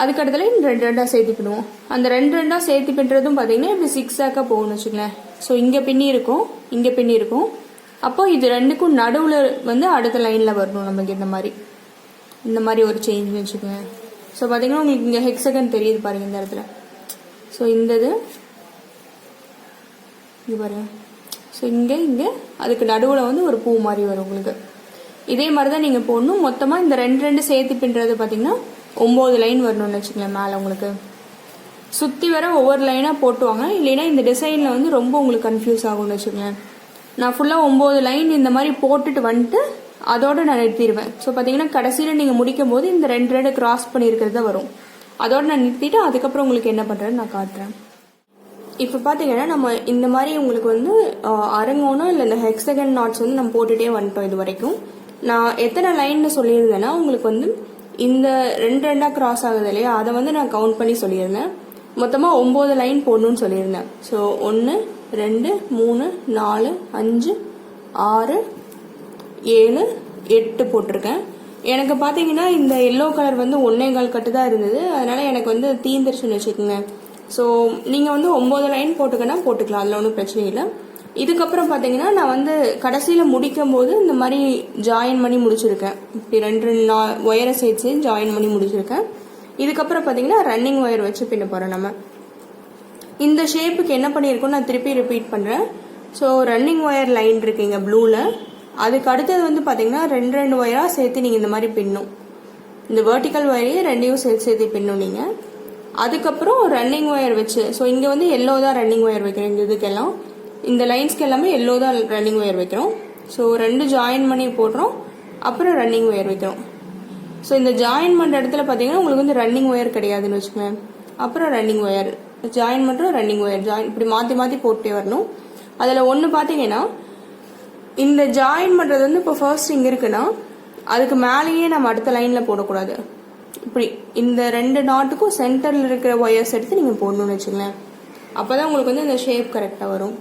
அதுக்கு அடுத்த லைன் ரெண்டாக சேர்த்து பின்னுவோம். அந்த ரெண்டாக சேர்த்து பின்னுறதும் பார்த்தீங்கன்னா இப்படி 6 போகணும்னு வச்சுக்கலேன். ஸோ இங்கே பின்னி இருக்கும், இங்கே பின்னி இருக்கும். அப்போ இது ரெண்டுக்கும் நடுவில் வந்து அடுத்த லைனில் வரணும் நமக்கு இந்த மாதிரி ஒரு சேஞ்ச் வச்சுக்கோங்க. ஸோ பார்த்தீங்கன்னா உங்களுக்கு இங்கே ஹெக்ஸகன் தெரியுது பாருங்க இந்த இடத்துல. ஸோ இந்த இது பாருங்க. ஸோ இங்கே அதுக்கு நடுவில் வந்து ஒரு பூ மாதிரி வரும் உங்களுக்கு. இதே மாதிரி தான் நீங்கள் போடணும். மொத்தமாக இந்த ரெண்டு சேர்த்து பின்னுறது பார்த்தீங்கன்னா 9 லைன் வரணும்னு வச்சுக்கோங்களேன். மேலே உங்களுக்கு சுற்றி வர ஒவ்வொரு லைனாக போட்டுவாங்க, இல்லைன்னா இந்த டிசைனில் வந்து ரொம்ப உங்களுக்கு கன்ஃபியூஸ் ஆகும்னு வச்சுக்கோங்களேன். நான் ஃபுல்லாக 9 லைன் இந்த மாதிரி போட்டுட்டு வந்துட்டு அதோட நான் நிறுத்திடுவேன். ஸோ பார்த்தீங்கன்னா கடைசியில் நீங்கள் முடிக்கும் போது இந்த ரெண்டு கிராஸ் பண்ணியிருக்கிறது தான் வரும். அதோட நான் நிறுத்திட்டு அதுக்கப்புறம் உங்களுக்கு என்ன பண்ணுறேன்னு நான் காட்டுறேன். இப்போ பார்த்தீங்கன்னா நம்ம இந்த மாதிரி உங்களுக்கு வந்து அரங்கோணம் இல்லை இந்த ஹெக்ஸகன் நாட்ஸ் வந்து நம்ம போட்டுகிட்டே வந்துட்டோம். இது வரைக்கும் நான் எத்தனை லைன்னு சொல்லியிருந்தேன்னா உங்களுக்கு வந்து இந்த ரெண்டாக கிராஸ் ஆகுது இல்லையா, அதை வந்து நான் கவுண்ட் பண்ணி சொல்லியிருந்தேன். மொத்தமாக 9 லைன் போடணும்னு சொல்லியிருந்தேன். ஸோ 1 2 3 4 5 6 7 8 போட்டிருக்கேன். எனக்கு பார்த்தீங்கன்னா இந்த எல்லோ கலர் வந்து 1.25 கட்டு தான் இருந்தது, அதனால எனக்கு வந்து தீந்துருச்சுன்னு வச்சுக்கோங்க. ஸோ நீங்கள் வந்து 9 லைன் போட்டுக்கன்னா போட்டுக்கலாம், அதில் ஒன்றும் பிரச்சனை இல்லை. இதுக்கப்புறம் பார்த்தீங்கன்னா நான் வந்து கடைசியில் முடிக்கும் போது இந்த மாதிரி ஜாயின் பண்ணி முடிச்சிருக்கேன். இப்படி ரெண்டு ஒயரை சேர்த்து ஜாயின் பண்ணி முடிச்சிருக்கேன். இதுக்கப்புறம் பார்த்தீங்கன்னா ரன்னிங் ஒயர் வச்சு பின்ன போகிறோம். நம்ம இந்த ஷேப்புக்கு என்ன பண்ணியிருக்கோம் நான் திருப்பி ரிப்பீட் பண்ணுறேன். ஸோ ரன்னிங் ஒயர் லைன் இருக்குங்க ப்ளூவில், அதுக்கு அடுத்தது வந்து பார்த்தீங்கன்னா ரெண்டு ஒயராக சேர்த்து நீங்கள் இந்த மாதிரி பின்னும். இந்த வெர்டிக்கல் ஒயரையே ரெண்டையும் சேர்த்து பின்னும் நீங்கள். அதுக்கப்புறம் ரன்னிங் ஒயர் வச்சு, ஸோ இங்கே வந்து எல்லோ தான் ரன்னிங் ஒயர் வைக்கிறேன். இந்த இதுக்கெல்லாம் இந்த லைன்ஸ்க்கு எல்லாமே எல்லோ தான் ரன்னிங் ஒயர் வைக்கிறோம். ஸோ 2 ஜாயின் பண்ணி போடுறோம், அப்புறம் ரன்னிங் ஒயர் வைக்கிறோம். ஸோ இந்த ஜாயின் பண்ணுற இடத்துல பார்த்தீங்கன்னா உங்களுக்கு வந்து ரன்னிங் ஒயர் கிடையாதுன்னு வச்சுக்கோங்க. அப்புறம் ரன்னிங் ஒயர் ஜாயின் பண்ணுறோம், ரன்னிங் ஒயர் ஜாயின், இப்படி மாற்றி போட்டே வரணும். அதில் ஒன்று பார்த்தீங்கன்னா இந்த ஜாயின் பண்ணுறது வந்து இப்போ ஃபர்ஸ்ட் இங்கே இருக்குன்னா அதுக்கு மேலேயே நம்ம அடுத்த லைனில் போடக்கூடாது. இப்படி இந்த 2 நாட்டுக்கும் சென்டரில் இருக்கிற ஒயர்ஸ் எடுத்து நீங்கள் போடணும்னு வச்சுக்கோங்களேன். அப்போ தான் உங்களுக்கு வந்து இந்த ஷேப் கரெக்டாக வரும்.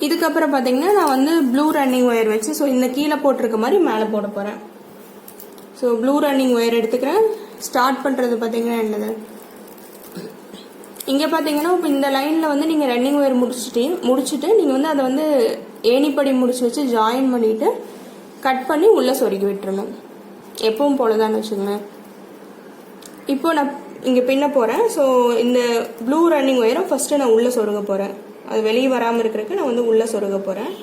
இதுக்கப்புறம் பார்த்தீங்கன்னா நான் வந்து ப்ளூ ரன்னிங் ஒயர் வச்சு, ஸோ இந்த கீழே போட்டிருக்க மாதிரி மேலே போட போகிறேன். ஸோ ப்ளூ ரன்னிங் ஒயர் எடுத்துக்கிறேன். ஸ்டார்ட் பண்ணுறது பார்த்தீங்கன்னா என்னது, இங்கே பார்த்தீங்கன்னா இப்போ இந்த லைனில் வந்து நீங்கள் ரன்னிங் ஒயர் முடிச்சுட்டு நீங்கள் வந்து அதை வந்து ஏணிப்படி முடிச்சு வச்சு ஜாயின் பண்ணிவிட்டு கட் பண்ணி உள்ளே சொருகி விட்டுறணும். எப்பவும் போல தான் வச்சுக்கோங்க. இப்போ நான் இங்கே பின்ன போகிறேன். ஸோ இந்த ப்ளூ ரன்னிங் ஒயரை ஃபஸ்ட்டு நான் உள்ளே சொருக போகிறேன். அது வெளியே வராமல் இருக்கிறதுக்கு நான் வந்து உள்ளே சொருக போகிறேன்.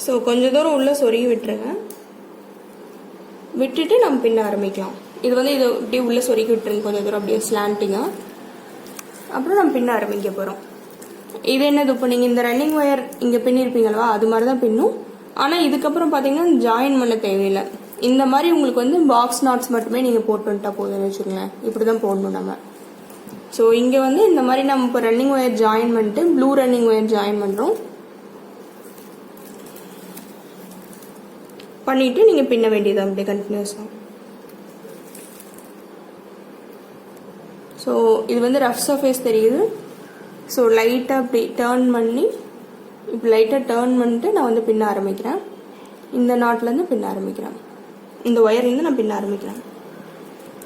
ஸோ கொஞ்சம் தூரம் உள்ளே சொருகி விட்டுருங்க. விட்டுட்டு நம்ம பின்ன ஆரம்பிக்கலாம். இது வந்து இது இப்படியே உள்ளே சொருகி விட்டுருங்க கொஞ்சம் தூரம் அப்படியே ஸ்லாண்டிங்காக. அப்புறம் நம்ம பின்ன ஆரம்பிக்க போகிறோம். இது என்னது, இப்போ நீங்கள் இந்த ரன்னிங் ஒயர் இங்கே பின்னிருப்பீங்களா அது மாதிரி தான் பின்னும். ஆனால் இதுக்கப்புறம் பார்த்தீங்கன்னா ஜாயின் பண்ண தேவையில்லை. இந்த மாதிரி உங்களுக்கு வந்து பாக்ஸ் நாட்ஸ் மட்டுமே நீங்கள் போட்டு வந்துட்டா போதும்னு வச்சுக்கோங்களேன். இப்படி தான் போடணும் நம்ம. ஸோ இங்கே வந்து இந்த மாதிரி நம்ம இப்போ ரன்னிங் ஒயர் ஜாயின் பண்ணிட்டு ப்ளூ ரன்னிங் ஒயர் ஜாயின் பண்ணுறோம். பண்ணிட்டு நீங்கள் பின்ன வேண்டியது அப்படியே கண்டினியூஸாக. ஸோ இது வந்து ரஃப் சர்ஃபேஸ் தெரியுது. ஸோ லைட்டாக இப்படி டேர்ன் பண்ணி இப்படி லைட்டாக டேர்ன் பண்ணிட்டு நான் வந்து பின்ன ஆரம்பிக்கிறேன். இந்த நாட்லேருந்து பின்ன ஆரம்பிக்கிறேன், இந்த ஒயர்லேருந்து நான் பின்ன ஆரம்பிக்கிறேன்.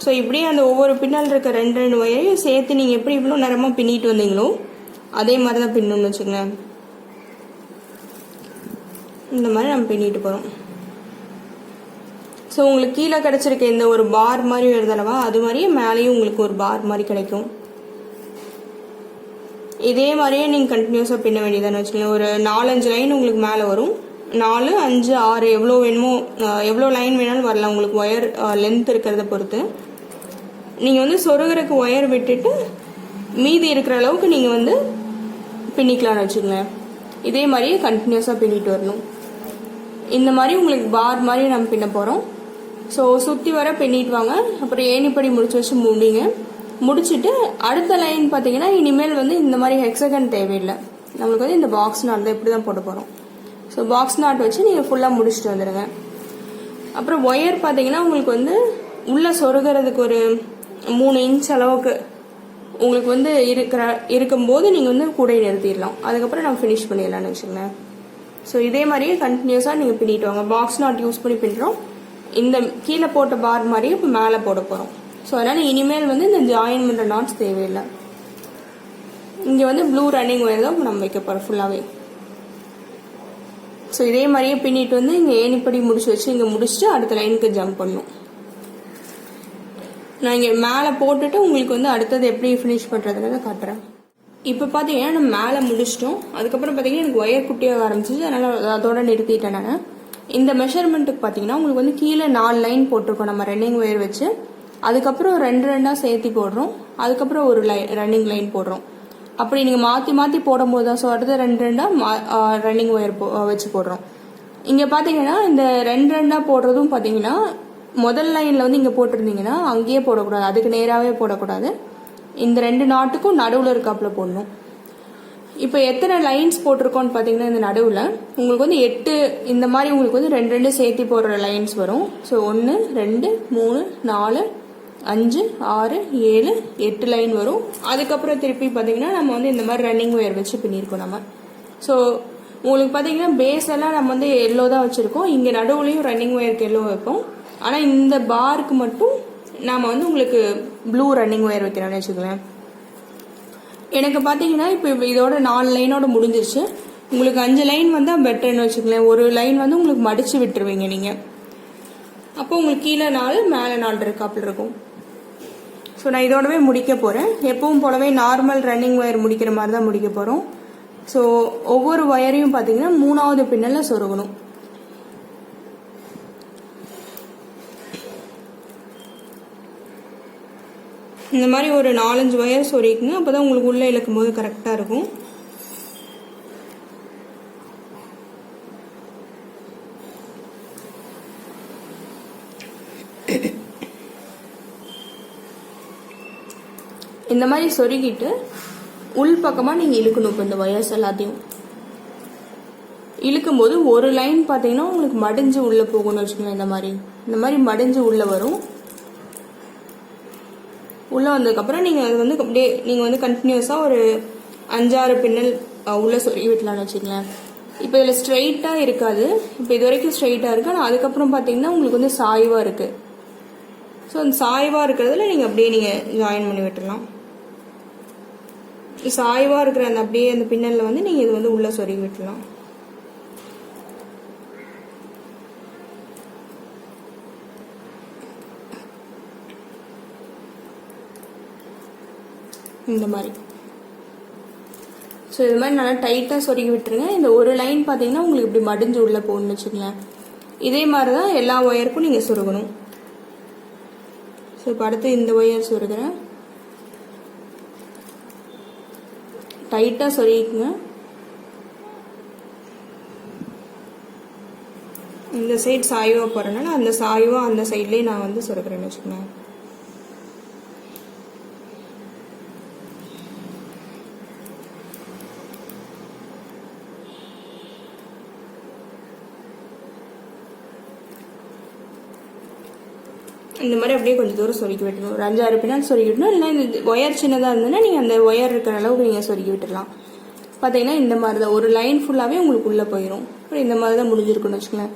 ஸோ இப்படியே அந்த ஒவ்வொரு பின்னால் இருக்க ரெண்டு ஒயரையும் சேர்த்து நீங்கள் எப்படி இவ்வளோ நேரமாக பின்னிட்டு வந்தீங்களோ அதே மாதிரி தான் பின்னணும்னு வச்சுக்கோங்க. இந்த மாதிரி நம்ம பின்னிட்டு போகிறோம். ஸோ உங்களுக்கு கீழே கிடச்சிருக்க இந்த ஒரு பார் மாதிரி வருதல்லவா, அது மாதிரியே மேலேயும் உங்களுக்கு ஒரு பார் மாதிரி கிடைக்கும். இதே மாதிரியே நீங்கள் கண்டினியூஸாக பின்ன வேண்டியதானு வச்சுக்கோங்க. ஒரு 4-5 லைன் உங்களுக்கு மேலே வரும். 4, 5, 6 எவ்வளோ வேணுமோ, எவ்வளோ லைன் வேணாலும் வரலாம் உங்களுக்கு ஒயர் லென்த் இருக்கிறத பொறுத்து. நீங்கள் வந்து சொருகிறக்கு ஒயர் விட்டுட்டு மீதி இருக்கிற அளவுக்கு நீங்கள் வந்து பின்னிக்கலாம்னு வச்சுக்கோங்களேன். இதே மாதிரியே கண்டினியூஸாக பின்னிட்டு வரணும். இந்த மாதிரி உங்களுக்கு பார் மாதிரி நம்ம பின்ன போகிறோம். ஸோ சுற்றி வர பின்னிட்டு வாங்க. அப்புறம் ஏணிப்படி முடிச்சு வச்சு முடிங்க. முடிச்சுட்டு அடுத்த லைன் பார்த்தீங்கன்னா இனிமேல் வந்து இந்த மாதிரி ஹெக்ஸகன் தேவையில்லை. நம்மளுக்கு வந்து இந்த பாக்ஸ் நாட் தான் இப்படி தான் போட்டு போகிறோம். ஸோ பாக்ஸ் நாட் வச்சு நீங்கள் ஃபுல்லாக முடிச்சுட்டு வந்துடுங்க. அப்புறம் ஒயர் பார்த்தீங்கன்னா உங்களுக்கு வந்து உள்ளே சொருகிறதுக்கு ஒரு 3 இன்ச் அளவுக்கு உங்களுக்கு வந்து இருக்கும்போது நீங்கள் வந்து கூடை நிறுத்திடலாம். அதுக்கப்புறம் நம்ம ஃபினிஷ் பண்ணிடலாம்னு வச்சுக்கோங்களேன். ஸோ இதே மாதிரியே கண்டினியூஸாக நீங்கள் பின்னிட்டு வாங்க. பாக்ஸ் நாட் யூஸ் பண்ணி பின்னுறோம். இந்த கீழே போட்ட பார் மாதிரியே இப்போ மேலே போட போகிறோம். ஸோ அதனால் இனிமேல் வந்து இந்த ஜாயின் பண்ணுற நாட்ஸ் தேவையில்லை. இங்கே வந்து ப்ளூ ரன்னிங் ஒயர் தான் நம்ம வைக்க போகிறோம் ஃபுல்லாகவே. ஸோ இதே மாதிரியே பின்னிட்டு வந்து இங்கே ஏணிப்படி முடிச்சு வச்சு இங்கே முடிச்சுட்டு அடுத்த லைனுக்கு ஜம்ப் பண்ணணும். நான் இங்கே மேலே போட்டுட்டு உங்களுக்கு வந்து அடுத்தது எப்படி ஃபினிஷ் பண்ணுறதுன்றத காட்டுறேன். இப்போ பார்த்தீங்கன்னா நம்ம மேலே முடிச்சிட்டோம். அதுக்கப்புறம் பார்த்தீங்கன்னா எனக்கு ஒயர் குட்டியாக ஆரம்பிச்சிச்சு. அதனால் அதோட நிறுத்திட்டேன் நான். இந்த மெஷர்மெண்ட்டுக்கு பார்த்தீங்கன்னா உங்களுக்கு வந்து கீழே 4 லைன் போட்டிருக்கோம் நம்ம ரன்னிங் ஒயர் வச்சு. அதுக்கப்புறம் 2 சேர்த்து போடுறோம். அதுக்கப்புறம் ஒரு ரன்னிங் லைன் போடுறோம். அப்படி நீங்கள் மாற்றி மாற்றி போடும்போது தான் ஸோ அடுத்த 2 ரன்னிங் ஒயர் வச்சு போடுறோம். இங்கே பார்த்தீங்கன்னா இந்த 2 போடுறதும் பார்த்தீங்கன்னா முதல் லைனில் வந்து இங்கே போட்டிருந்தீங்கன்னா அங்கேயே போடக்கூடாது. அதுக்கு நேராகவே போடக்கூடாது. இந்த 2 நாட்டுக்கும் நடுவில் இருக்காப்புல போடணும். இப்போ எத்தனை லைன்ஸ் போட்டிருக்கோன்னு பார்த்தீங்கன்னா இந்த நடுவில் உங்களுக்கு வந்து 8 இந்த மாதிரி உங்களுக்கு வந்து 2 சேர்த்து போடுற லைன்ஸ் வரும். ஸோ 1 2 3 4 5 6 7 8 லைன் வரும். அதுக்கப்புறம் திருப்பி பார்த்தீங்கன்னா நம்ம வந்து இந்த மாதிரி ரன்னிங் ஒயர் வச்சு பின்னிருக்கோம் நம்ம. ஸோ உங்களுக்கு பார்த்தீங்கன்னா பேஸ் எல்லாம் நம்ம வந்து எல்லோ தான் வச்சுருக்கோம். இங்கே நடுவுலையும் ரன்னிங் ஒயருக்கு எல்லோ வைப்போம். ஆனால் இந்த பாருக்கு மட்டும் நாம் வந்து உங்களுக்கு ப்ளூ ரன்னிங் ஒயர் வைக்கிறோம்னு வச்சுக்கலாம். எனக்கு பார்த்தீங்கன்னா இப்போ இதோட 4 லைனோட முடிஞ்சிருச்சு. உங்களுக்கு 5 லைன் வந்தால் பெட்டர்னு வச்சுக்கலாம். ஒரு லைன் வந்து உங்களுக்கு மடித்து விட்டுருவீங்க நீங்கள். அப்போ உங்களுக்கு கீழே 4 மேலே 4 இருக்காப்புல இருக்கும். ஸோ நான் இதோடவே முடிக்க போகிறேன். எப்பவும் போலவே நார்மல் ரன்னிங் ஒயர் முடிக்கிற மாதிரி தான் முடிக்க போகிறோம். ஸோ ஒவ்வொரு ஒயரையும் பார்த்தீங்கன்னா 3வது பின்னலில் சொருகணும். இந்த மாதிரி ஒரு 4-5 ஒயர் சொருகிக்குங்க. அப்போ தான் உங்களுக்கு உள்ளே இழுக்கும் போது கரெக்டாக இருக்கும். இந்த மாதிரி சொருகிட்டு உள் பக்கமாக நீங்கள் இழுக்கணும். இப்போ இந்த ஒயர்ஸ் எல்லாத்தையும் இழுக்கும்போது ஒரு லைன் பார்த்தீங்கன்னா உங்களுக்கு மடிஞ்சு உள்ளே போகணும்னு வச்சுக்கோங்க. இந்த மாதிரி மடிஞ்சு உள்ளே வரும். உள்ளே வந்ததுக்கப்புறம் நீங்கள் அது வந்து அப்படியே நீங்கள் வந்து கண்டினியூஸாக ஒரு 5-6 பின்னல் உள்ளே சொருகி விட்டலாம்னு வச்சுக்கங்களேன். இப்போ இதில் ஸ்ட்ரைட்டாக இருக்காது. இப்போ இது வரைக்கும் ஸ்ட்ரைட்டாக இருக்குது. ஆனால் அதுக்கப்புறம் பார்த்தீங்கன்னா உங்களுக்கு வந்து சாய்வாக இருக்குது. ஸோ அந்த சாய்வாக இருக்கிறதுல நீங்கள் அப்படியே நீங்கள் ஜாயின் பண்ணி விட்டுடலாம். சாய்வாக இருக்கிற அந்த அப்படியே அந்த பின்னலில் வந்து நீங்கள் இது வந்து உள்ளே சொருகி விட்டுடலாம். இந்த மாதிரி. ஸோ இது மாதிரி நல்லா டைட்டாக சொருகி விட்டுருங்க. இந்த ஒரு லைன் பார்த்தீங்கன்னா உங்களுக்கு இப்படி மடிஞ்சு உள்ளே போகணும்னு வச்சுக்கங்களேன். இதே மாதிரி தான் எல்லா ஒயருக்கும் நீங்கள் சொருகணும். ஸோ இப்போ அடுத்து இந்த ஒயர் சொருகிறேன். டைட்டாக சொருகிக்குங்க. இந்த சைடு சாய்வாக போகிறனால அந்த சாய்வாக அந்த சைட்லேயே நான் வந்து சொருகிறேன்னு வச்சுக்கோங்க. இந்த மாதிரி அப்படியே கொஞ்சம் தூரம் சொருகி விட்டுணும். ஒரு 5-6 பின்னால் சொருகி விட்டணும். இல்லை இந்த ஒயர் சின்னதாக இருந்ததுன்னா நீங்கள் அந்த ஒயர் இருக்கிற அளவுக்கு நீங்கள் சொருகி விட்டுடலாம். பார்த்தீங்கன்னா இந்த மாதிரி தான் ஒரு லைன் ஃபுல்லாகவே உங்களுக்கு உள்ளே போயிடும். அப்புறம் இந்த மாதிரி தான் முடிஞ்சிருக்குன்னு வச்சுக்கலாம்.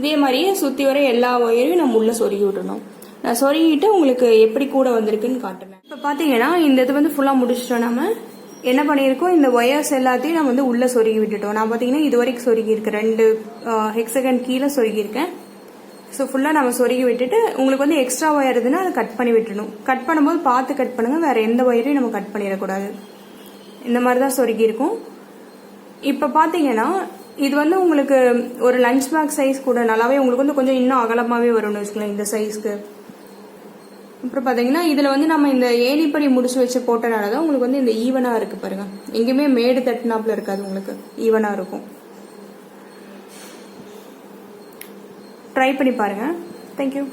இதே மாதிரியே சுற்றி வர எல்லா ஒயரையும் நம்ம உள்ளே சொருகி விட்டுணும். நான் சொருகிட்டு உங்களுக்கு எப்படி கூட வந்திருக்குன்னு காட்டுறேன். இப்போ பார்த்தீங்கன்னா இந்த இது வந்து ஃபுல்லாக முடிச்சிட்டோம். நம்ம என்ன பண்ணியிருக்கோம், இந்த ஒயர்ஸ் எல்லாத்தையும் நம்ம வந்து உள்ளே சொருகி விட்டுட்டோம். நான் பார்த்தீங்கன்னா இது வரைக்கும் சொருகி இருக்கேன். 2 ஹெக்ஸகன் கீழே சொருகியிருக்கேன். ஸோ ஃபுல்லாக நம்ம சொருகி விட்டுட்டு உங்களுக்கு வந்து எக்ஸ்ட்ரா ஒயர் இருக்குதுன்னா அதை கட் பண்ணி விட்டுணும். கட் பண்ணும்போது பார்த்து கட் பண்ணுங்கள். வேறு எந்த ஒயரையும் நம்ம கட் பண்ணிடக்கூடாது. இந்த மாதிரி தான் சொருகி இருக்கும். இப்போ பார்த்தீங்கன்னா இது வந்து உங்களுக்கு ஒரு லஞ்ச் பேக் சைஸ் கூட நல்லாவே உங்களுக்கு வந்து கொஞ்சம் இன்னும் அகலமாகவே வரும்னு வச்சுக்கலாம். இந்த சைஸ்க்கு அப்புறம் பாத்தீங்கன்னா இதுல வந்து நம்ம இந்த ஏணிப்படி முடிச்சு வச்சு போட்டனாலதான் உங்களுக்கு வந்து இந்த ஈவனா இருக்கு பாருங்க. எங்கேயுமே மேடு தட்டினாப்புல இருக்காது, உங்களுக்கு ஈவனா இருக்கும். ட்ரை பண்ணி பாருங்க. தேங்க்யூ.